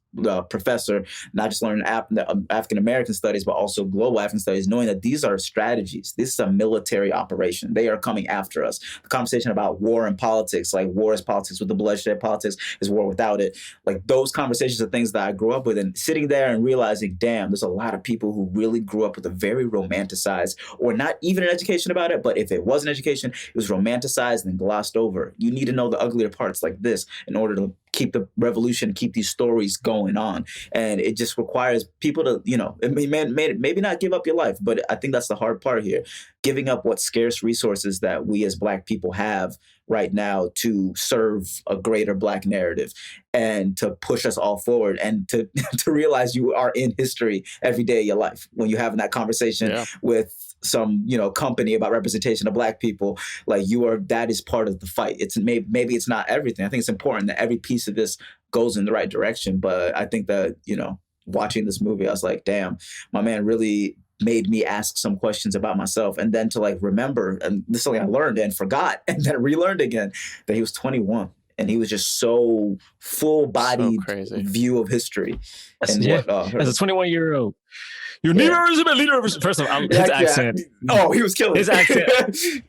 professor, not just learning African-American studies, but also global African studies, knowing that these are strategies. This is a military operation. They are coming after us. The conversation about war and politics, like war is politics with the bloodshed, politics is war without it. Like those conversations are things that I grew up with, and sitting there and realizing, damn, there's a lot of people who really grew up with a very romanticized, or not even an education about it, but if it was an education, it was romanticized and glossed over. You need to know the uglier parts like this in order to keep the revolution, keep these stories going on. And it just requires people to, maybe not give up your life, but I think that's the hard part here. Giving up what scarce resources that we as Black people have right now to serve a greater Black narrative and to push us all forward, and to realize you are in history every day of your life. When you're having that conversation with some, company about representation of Black people, like that is part of the fight. It's maybe it's not everything. I think it's important that every piece of this goes in the right direction. But I think that, watching this movie, I was like, damn, my man really made me ask some questions about myself, and then to like remember, and this is something I learned and forgot and then relearned again, that he was 21 and he was just so full-bodied view of history. As a 21-year-old, you need a leader. First of all, his accent. Oh, he was killing his accent.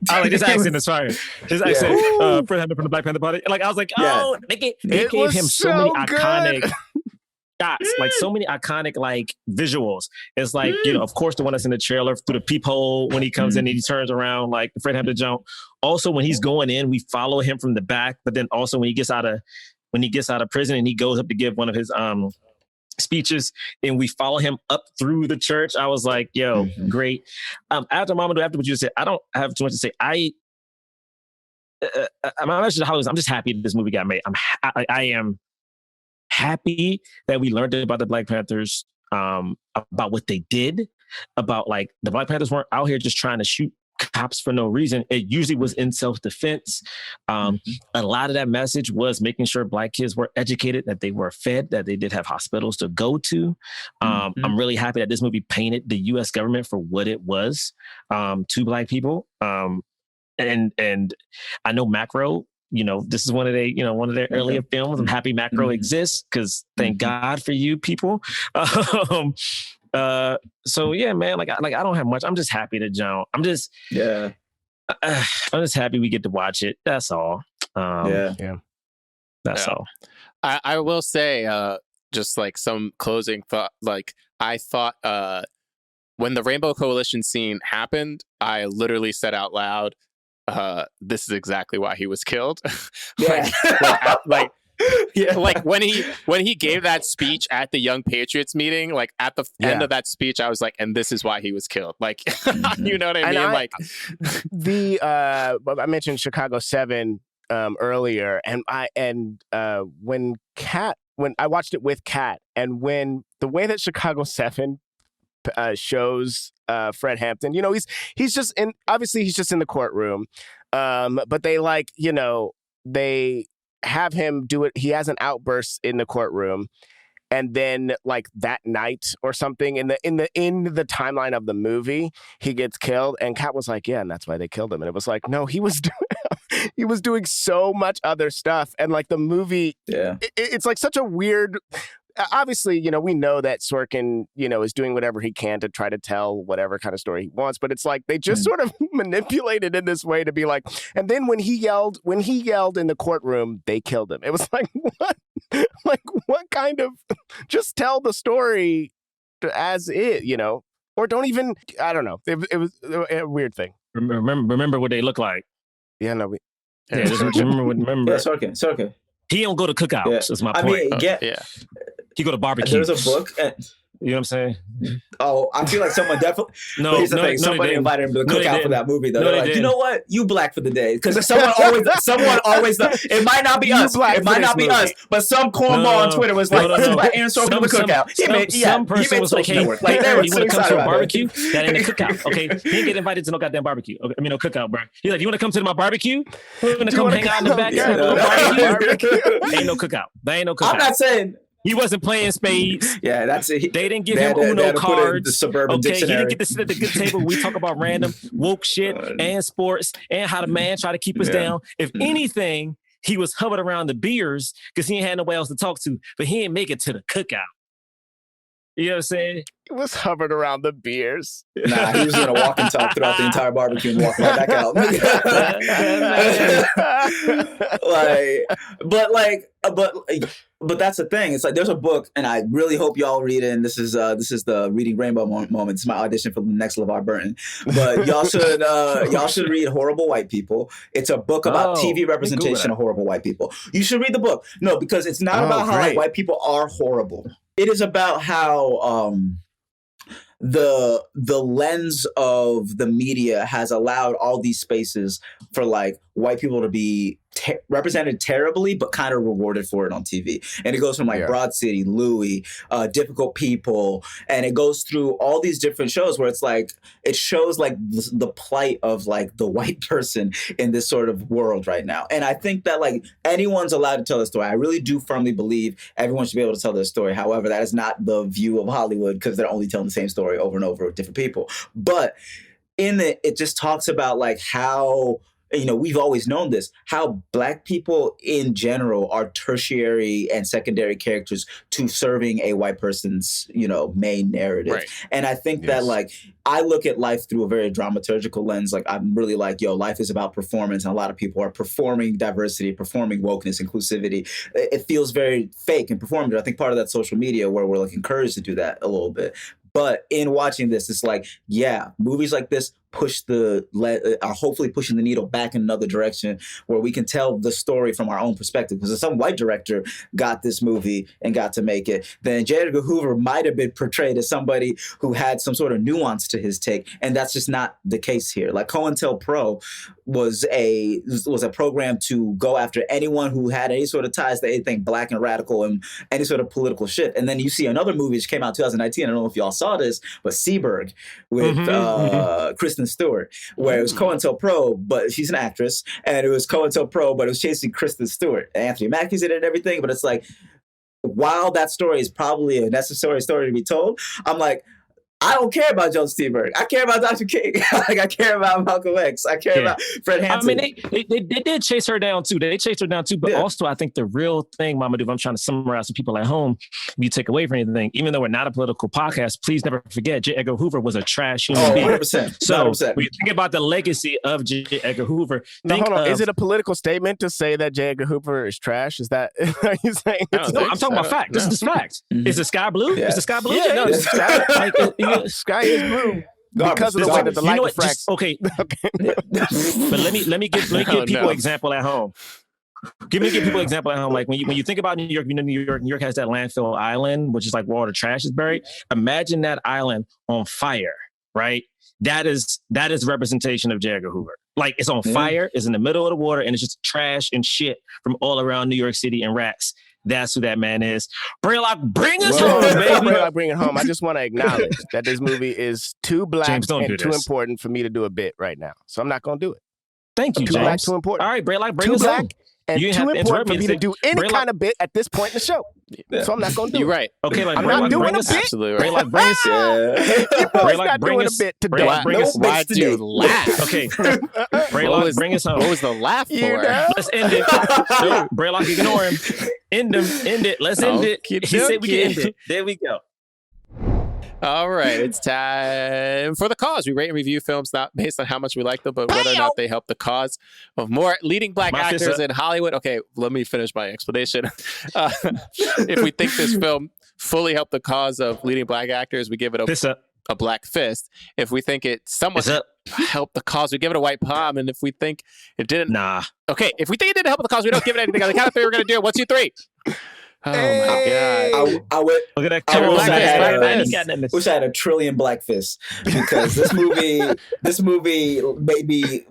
I like his accent is fire. His accent, Fred Hampton from the Black Panther Party. Like I was like, they gave him so many iconic shots, like so many iconic like visuals. It's like, of course, the one that's in the trailer through the peephole when he comes in and he turns around, like the Fred Hampton jump. Also, when he's going in, we follow him from the back. But then also when he gets out of prison and he goes up to give one of his speeches and we follow him up through the church. I was like, yo, great. After Mamoudou, after what you said, I don't have too much to say. I'm just happy that this movie got made. I am happy that we learned about the Black Panthers, about what they did, about like the Black Panthers weren't out here just trying to shoot cops for no reason. It usually was in self-defense. A lot of that message was making sure Black kids were educated, that they were fed, that they did have hospitals to go to. I'm really happy that this movie painted the U.S. government for what it was to Black people. And I know Macro, this is one of their earlier films. I'm happy Macro exists, because thank God for you people. So yeah, man, like I don't have much. I'm just happy to jump. I'm just happy we get to watch it. That's all. That's all. I will say, just like some closing thought. Like I thought, when the Rainbow Coalition scene happened, I literally said out loud, "This is exactly why he was killed." Like when he gave that speech at the Young Patriots meeting, like at the end of that speech, I was like, and this is why he was killed. Like, you know what I mean? I mentioned Chicago 7 earlier, and when I watched it with Kat, and when the way that Chicago 7 shows Fred Hampton, he's just in the courtroom, but they have him do it. He has an outburst in the courtroom, and then like that night or something in the timeline of the movie, he gets killed. And Kat was like, yeah, and that's why they killed him. And it was like, no, he was doing so much other stuff, and like the movie, it's like such a weird. Obviously, we know that Sorkin, is doing whatever he can to try to tell whatever kind of story he wants, but it's like they just sort of manipulated in this way to be like, and then when he yelled in the courtroom, they killed him. It was like, what? Like, what kind of, just tell the story as it, or don't even, I don't know. It was a weird thing. Remember what they look like. Yeah, no. Just remember. Yeah, Sorkin. He don't go to cookouts, is my point. I mean, He go to barbecues. There's a book. You know what I'm saying? Oh, I feel like someone definitely. Here's the thing. Somebody invited him to the cookout for that movie, though. They're like, you know what? You black for the day, because someone always. It might not be us. It might not be us, but some cornball on Twitter was like, Aaron Sorkin to the cookout. Some person was like, hey, you want to come to a barbecue? That ain't a cookout, okay? He didn't get invited to no goddamn barbecue. Okay, I mean, no cookout, bro. He's like, you want to come to my barbecue? We're gonna come hang out in the backyard. Ain't no cookout. That ain't no cookout. I'm not saying. He wasn't playing spades. Yeah, that's it. They didn't give him Uno cards. The suburban dictionary. He didn't get to sit at the good table. We talk about random woke shit and sports and how the man try to keep us down. If anything, he was hovering around the beers because he ain't had nobody else to talk to, but he didn't make it to the cookout. You know what I'm saying? He was hovering around the beers. Nah, he was going to walk and talk throughout the entire barbecue and walk right back out. But that's the thing. It's like there's a book, and I really hope y'all read it. And this is the Reading Rainbow moment. It's my audition for the next LeVar Burton. But y'all should read Horrible White People. It's a book about TV representation of horrible white people. You should read the book. No, because it's not about how white people are horrible. It is about how the lens of the media has allowed all these spaces for like white people to be represented terribly, but kind of rewarded for it on TV. And it goes from like Broad City, Louie, Difficult People, and it goes through all these different shows where it's like, it shows like the plight of like the white person in this sort of world right now. And I think that like anyone's allowed to tell a story. I really do firmly believe everyone should be able to tell their story. However, that is not the view of Hollywood because they're only telling the same story over and over with different people. But in it just talks about like how, you know, we've always known this, how Black people in general are tertiary and secondary characters to serving a white person's, you know, main narrative. Right. And I think that like, I look at life through a very dramaturgical lens. Like I'm really like, life is about performance. And a lot of people are performing diversity, performing wokeness, inclusivity. It feels very fake and performative. I think part of that social media where we're like encouraged to do that a little bit. But in watching this, it's like, movies like this are hopefully pushing the needle back in another direction where we can tell the story from our own perspective. Because if some white director got this movie and got to make it, then J. Edgar Hoover might have been portrayed as somebody who had some sort of nuance to his take. And that's just not the case here. Like COINTELPRO was a program to go after anyone who had any sort of ties to anything Black and radical and any sort of political shift. And then you see another movie which came out in 2019. I don't know if y'all saw this, but Seberg with Kristen Stewart, where it was COINTELPRO, but she's an actress, and it was COINTELPRO, but it was chasing Kristen Stewart. Anthony Mackie's in it and everything, but it's like, while that story is probably a necessary story to be told, I'm like, I don't care about Joe Steenberg. I care about Dr. King. Like I care about Malcolm X. I care about Fred Hampton. I mean, they did chase her down too. They chased her down too. But also, I think the real thing, Mamoudou, if I'm trying to summarize for people at home, if you take away from anything, even though we're not a political podcast, please never forget J. Edgar Hoover was a trash human being. 100%. So 100%. when you think about the legacy of J. Edgar Hoover, hold on. Is it a political statement to say that J. Edgar Hoover is trash? Is that are you saying? No, I'm talking about fact. This is fact. Is the sky blue? Yeah. Is the sky blue? Yeah, no, the sky is blue. Because of the way that the light refracts. Okay. But let me give people an example at home. Give people an example at home. Like when you think about New York, you know, New York has that landfill island, which is like where all the trash is buried. Imagine that island on fire, right? That is representation of J. Edgar Hoover. Like it's on fire, it's in the middle of the water, and it's just trash and shit from all around New York City and rats. That's who that man is. Braylock, bring us home, baby. Braylock, bring it home. I just want to acknowledge that this movie is too Black and too important for me to do a bit right now. So I'm not going to do it. Thank you, James. Too Black, too important. All right, Braylock, bring us home. And too important for me to do any kind of bit at this point in the show. Yeah. So I'm not going to do it. You're right. Okay, like I'm not doing a bit. Absolutely right. Braylock, bring us. Braylock, not doing a bit today. Why do you laugh? Okay. Braylock, bring us home. What was the laugh for? Let's end it. No, Braylock, ignore him. End it. Let's end it. He said we can end it. There we go. All right, it's time for the cause. We rate and review films not based on how much we like them, but whether or not they help the cause of more leading Black actors in Hollywood. Okay, let me finish my explanation. If we think this film fully helped the cause of leading Black actors, we give it a black fist. If we think it somewhat helped the cause, we give it a white palm. And if we think it didn't, nah. Okay, if we think it didn't help the cause, we don't give it anything. On the count of three, we're going to do it. 1, 2, 3. Oh my god! I would. Look at that. I wish I had Wish I had a trillion black fists because this movie made me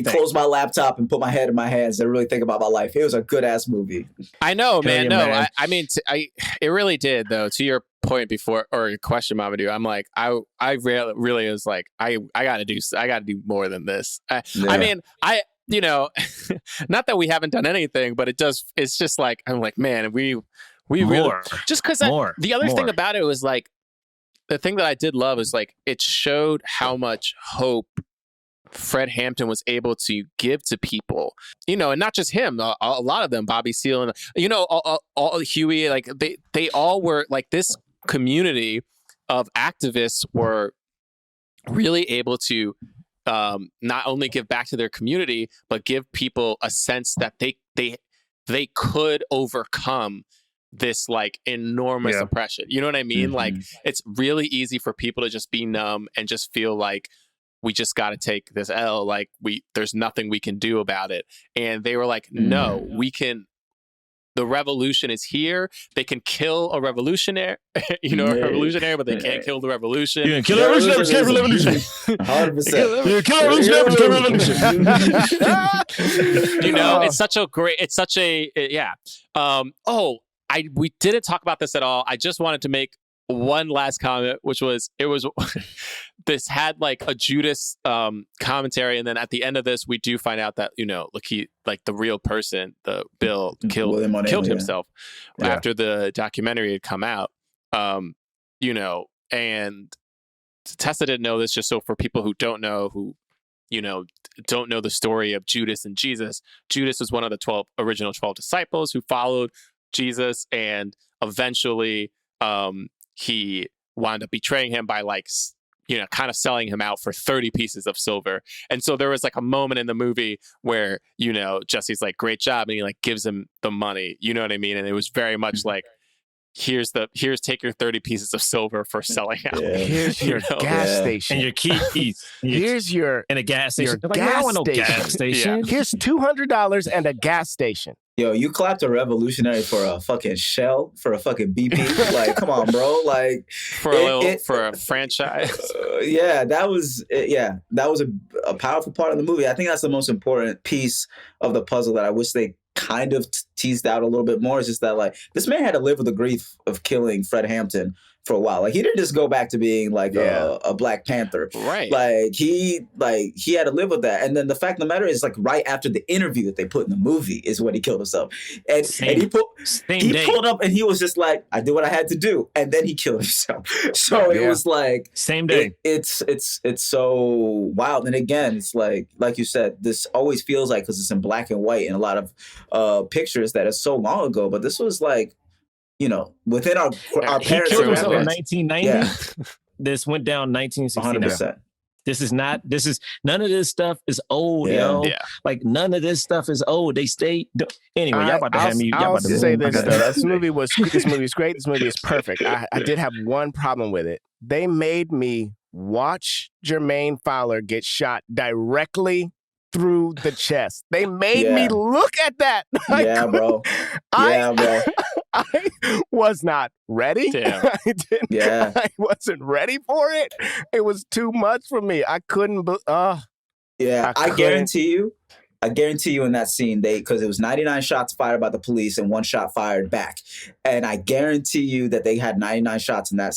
close my laptop and put my head in my hands and really think about my life. It was a good ass movie. I know, man. No, I mean, it really did though. To your point before or your question, Mamoudou, I'm like, I really was like, I gotta do more than this. I mean, you know, not that we haven't done anything, but it's just like, I'm like, man, we really, just because the other thing about it was like, the thing that I did love is like, it showed how much hope Fred Hampton was able to give to people, you know, and not just him, a lot of them, Bobby Seale and, you know, all Huey, like they all were like, this community of activists were really able to not only give back to their community, but give people a sense that they could overcome this like enormous oppression. You know what I mean? Mm-hmm. Like it's really easy for people to just be numb and just feel like we just got to take this L. Like there's nothing we can do about it. And they were like, no, we can. The revolution is here. They can kill a revolutionary, you know, a revolutionary, but they can't kill the revolution. You can kill a revolutionary, but can't kill a revolution. 100%. You can kill a revolutionary, but can't kill a revolution. You know, it's such a yeah. We didn't talk about this at all. I just wanted to make one last comment, which was this had like a Judas commentary, and then at the end of this, we do find out that, you know, like the real person, the Bill killed himself after the documentary had come out. You know, and Tessa didn't know this, just so for people who don't know, who, you know, don't know the story of Judas and Jesus. Judas was one of the original 12 disciples who followed Jesus, and eventually he wound up betraying him by like, you know, kind of selling him out for 30 pieces of silver. And so there was like a moment in the movie where, you know, Jesse's like, great job. And he like gives him the money, you know what I mean? And it was very much like, here's take your 30 pieces of silver for selling out. Yeah. Here's your gas station. And your keys. Here's your and a gas station. Your like, gas I want no station. gas station. Yeah. Here's $200 and a gas station. Yo, you clapped a revolutionary for a fucking Shell, for a fucking BP. Like, come on, bro. Like, for a franchise. That was a powerful part of the movie. I think that's the most important piece of the puzzle that I wish they kind of teased out a little bit more. Is just that, like, this man had to live with the grief of killing Fred Hampton for a while. Like, he didn't just go back to being like a Black Panther. Right. Like he had to live with that. And then the fact of the matter is, like, right after the interview that they put in the movie is when he killed himself. And he pulled up and he was just like, I did what I had to do. And then he killed himself. So it was like same day. It's so wild. And again, it's like you said, this always feels like, because it's in black and white in a lot of pictures, that is so long ago. But this was like, you know, within our parents. He killed himself in 1990. Yeah. This went down 1969. 100%. None of this stuff is old, yo. Yeah. Like, none of this stuff is old. They stay. Anyway, y'all about to have me. I'll say this, though. This movie is great. This movie is perfect. I did have one problem with it. They made me watch Jermaine Fowler get shot directly through the chest. They made me look at that. Bro. I was not ready. Damn. I wasn't ready for it. It was too much for me. I couldn't. I guarantee you in that scene, because it was 99 shots fired by the police and 1 shot fired back, and I guarantee you that they had 99 shots in that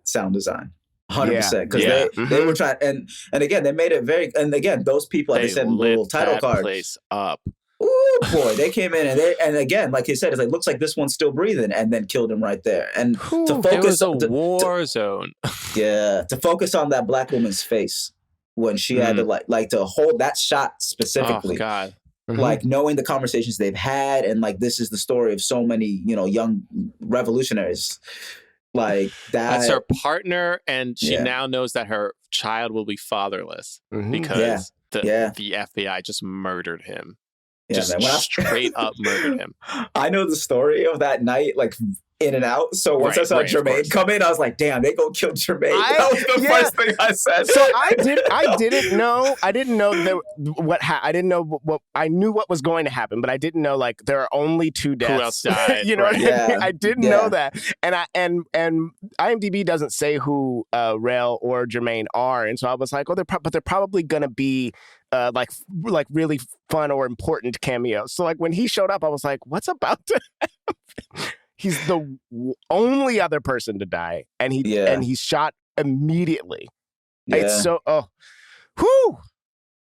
sound design. 100%, because they were trying, and again, they made it very, and again, those people, like they said in the little title card, place up. Ooh, boy, they came in and again, like he said, it's like, looks like this one's still breathing, and then killed him right there. And to focus, it was a war zone. To focus on that Black woman's face when she had to like to hold that shot specifically. Oh God. Mm-hmm. Like, knowing the conversations they've had, and like, this is the story of so many, you know, young revolutionaries. Like that's her partner, and she now knows that her child will be fatherless because the FBI just murdered him. Just straight up murdered him. I know the story of that night, like, in and out. So once I saw Jermaine come in, I was like, damn, they gonna kill Jermaine. That was the first thing I said. So I didn't know that I knew what was going to happen, but I didn't know like there are only 2 deaths. Who else died? You know what I mean? I didn't know that. And IMDb doesn't say who Rel or Jermaine are. And so I was like, but they're probably gonna be like really fun or important cameos. So like when he showed up, I was like, what's about to happen? He's the only other person to die, and he's shot immediately. Yeah. It's so whew.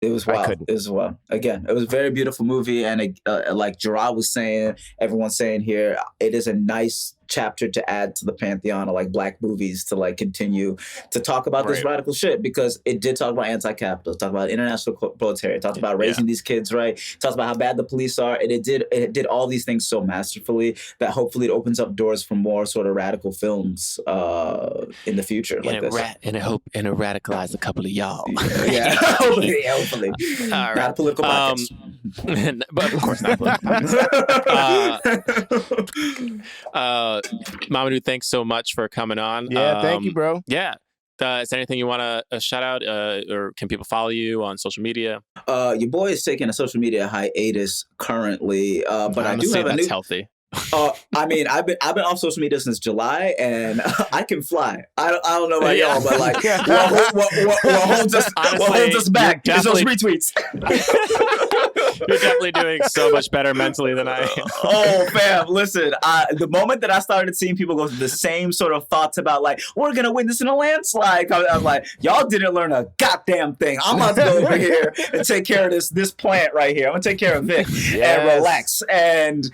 It was wild. It was wild. Again, it was a very beautiful movie, and like Jerah was saying, everyone's saying here, it is a nice chapter to add to the pantheon of like Black movies to like continue to talk about this radical shit, because it did talk about anti-capitalist, talk about international proletariat, talked about raising these kids right, talks about how bad the police are, and it did all these things so masterfully that hopefully it opens up doors for more sort of radical films in the future. And it radicalized a couple of y'all. Yeah, hopefully. All right. Not a political podcast. But of course not political podcast. Mamoudou, thanks so much for coming on. Yeah, thank you, bro. Yeah. Is there anything you want to shout out, or can people follow you on social media? Your boy is taking a social media hiatus currently, but I do have a new. Healthy. I mean, I've been off social media since July, and I can fly. I don't know about y'all, but like, what holds us back is those retweets. You're definitely doing so much better mentally than I am. Oh, fam, listen, the moment that I started seeing people go through the same sort of thoughts about like, we're going to win this in a landslide, I was like, y'all didn't learn a goddamn thing. I'm about to go over here and take care of this plant right here. I'm going to take care of it and relax. And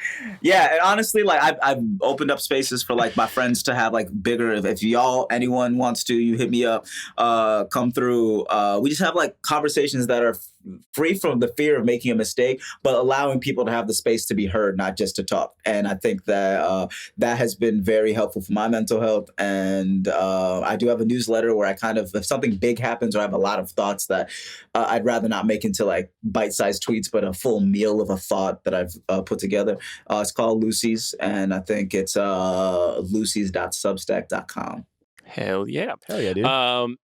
yeah, and honestly, like I've opened up spaces for like my friends to have like bigger, if anyone wants to, you hit me up, come through. We just have like conversations that are free from the fear of making a mistake, but allowing people to have the space to be heard, not just to talk. And I think that that has been very helpful for my mental health. And I do have a newsletter where I kind of, if something big happens or I have a lot of thoughts that I'd rather not make into like bite-sized tweets, but a full meal of a thought that I've put together. It's called Lucy's, and I think it's lucy's.substack.com. Hell yeah, dude.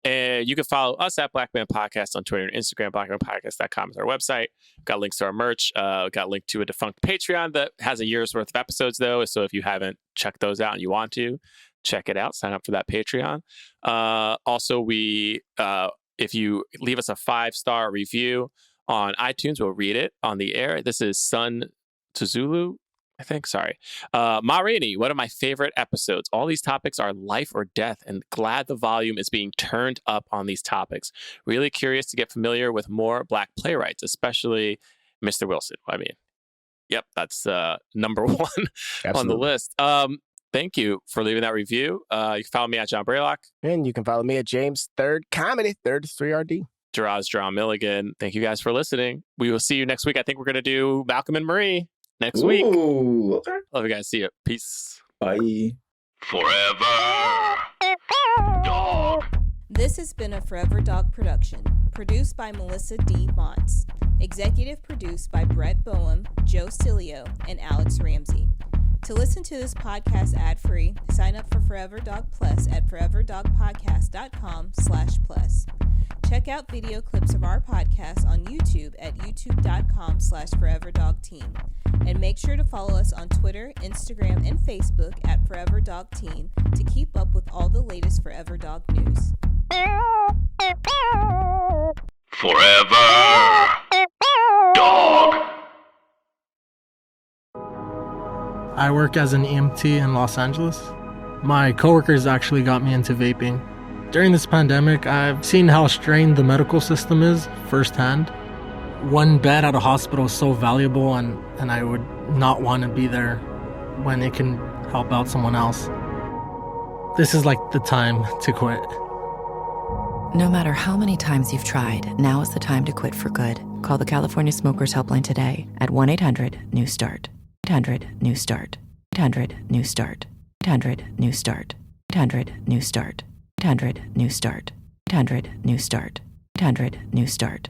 And you can follow us at Black Man Podcast on Twitter and Instagram. BlackManPodcast.com is our website. We've got links to our merch. We've got a link to a defunct Patreon that has a year's worth of episodes, though. So if you haven't checked those out and you want to, check it out. Sign up for that Patreon. Also, if you leave us a 5-star review on iTunes, we'll read it on the air. This is Sun to Zulu, I think. Sorry. Ma Rainey, one of my favorite episodes. All these topics are life or death, and glad the volume is being turned up on these topics. Really curious to get familiar with more Black playwrights, especially Mr. Wilson. I mean, yep, that's number one on the list. Thank you for leaving that review. You can follow me at John Braylock. And you can follow me at James Third Comedy, Third 3RD. Jerah's Jerah Milligan. Thank you guys for listening. We will see you next week. I think we're going to do Malcolm and Marie next week. Okay. Love you guys. See you. Peace. Bye. Forever Dog. This has been a Forever Dog production, produced by Melisa D. Monts, executive produced by Brett Boham, Joe Cilio, and Alex Ramsey. To listen to this podcast ad-free, sign up for Forever Dog Plus at foreverdogpodcast.com/plus. Check out video clips of our podcast on YouTube at youtube.com/foreverdogteam. And make sure to follow us on Twitter, Instagram, and Facebook at Forever Dog Team to keep up with all the latest Forever Dog news. Forever Dog. I work as an EMT in Los Angeles. My coworkers actually got me into vaping. During this pandemic, I've seen how strained the medical system is firsthand. One bed at a hospital is so valuable, and I would not want to be there when it can help out someone else. This is like the time to quit. No matter how many times you've tried, now is the time to quit for good. Call the California Smokers Helpline today at 1-800-NEW-START. 800-NEW-START. 800-NEW-START. 800-NEW-START. 800-NEW-START. 800-NEW-START. 800-NEW-START. 800-NEW-START.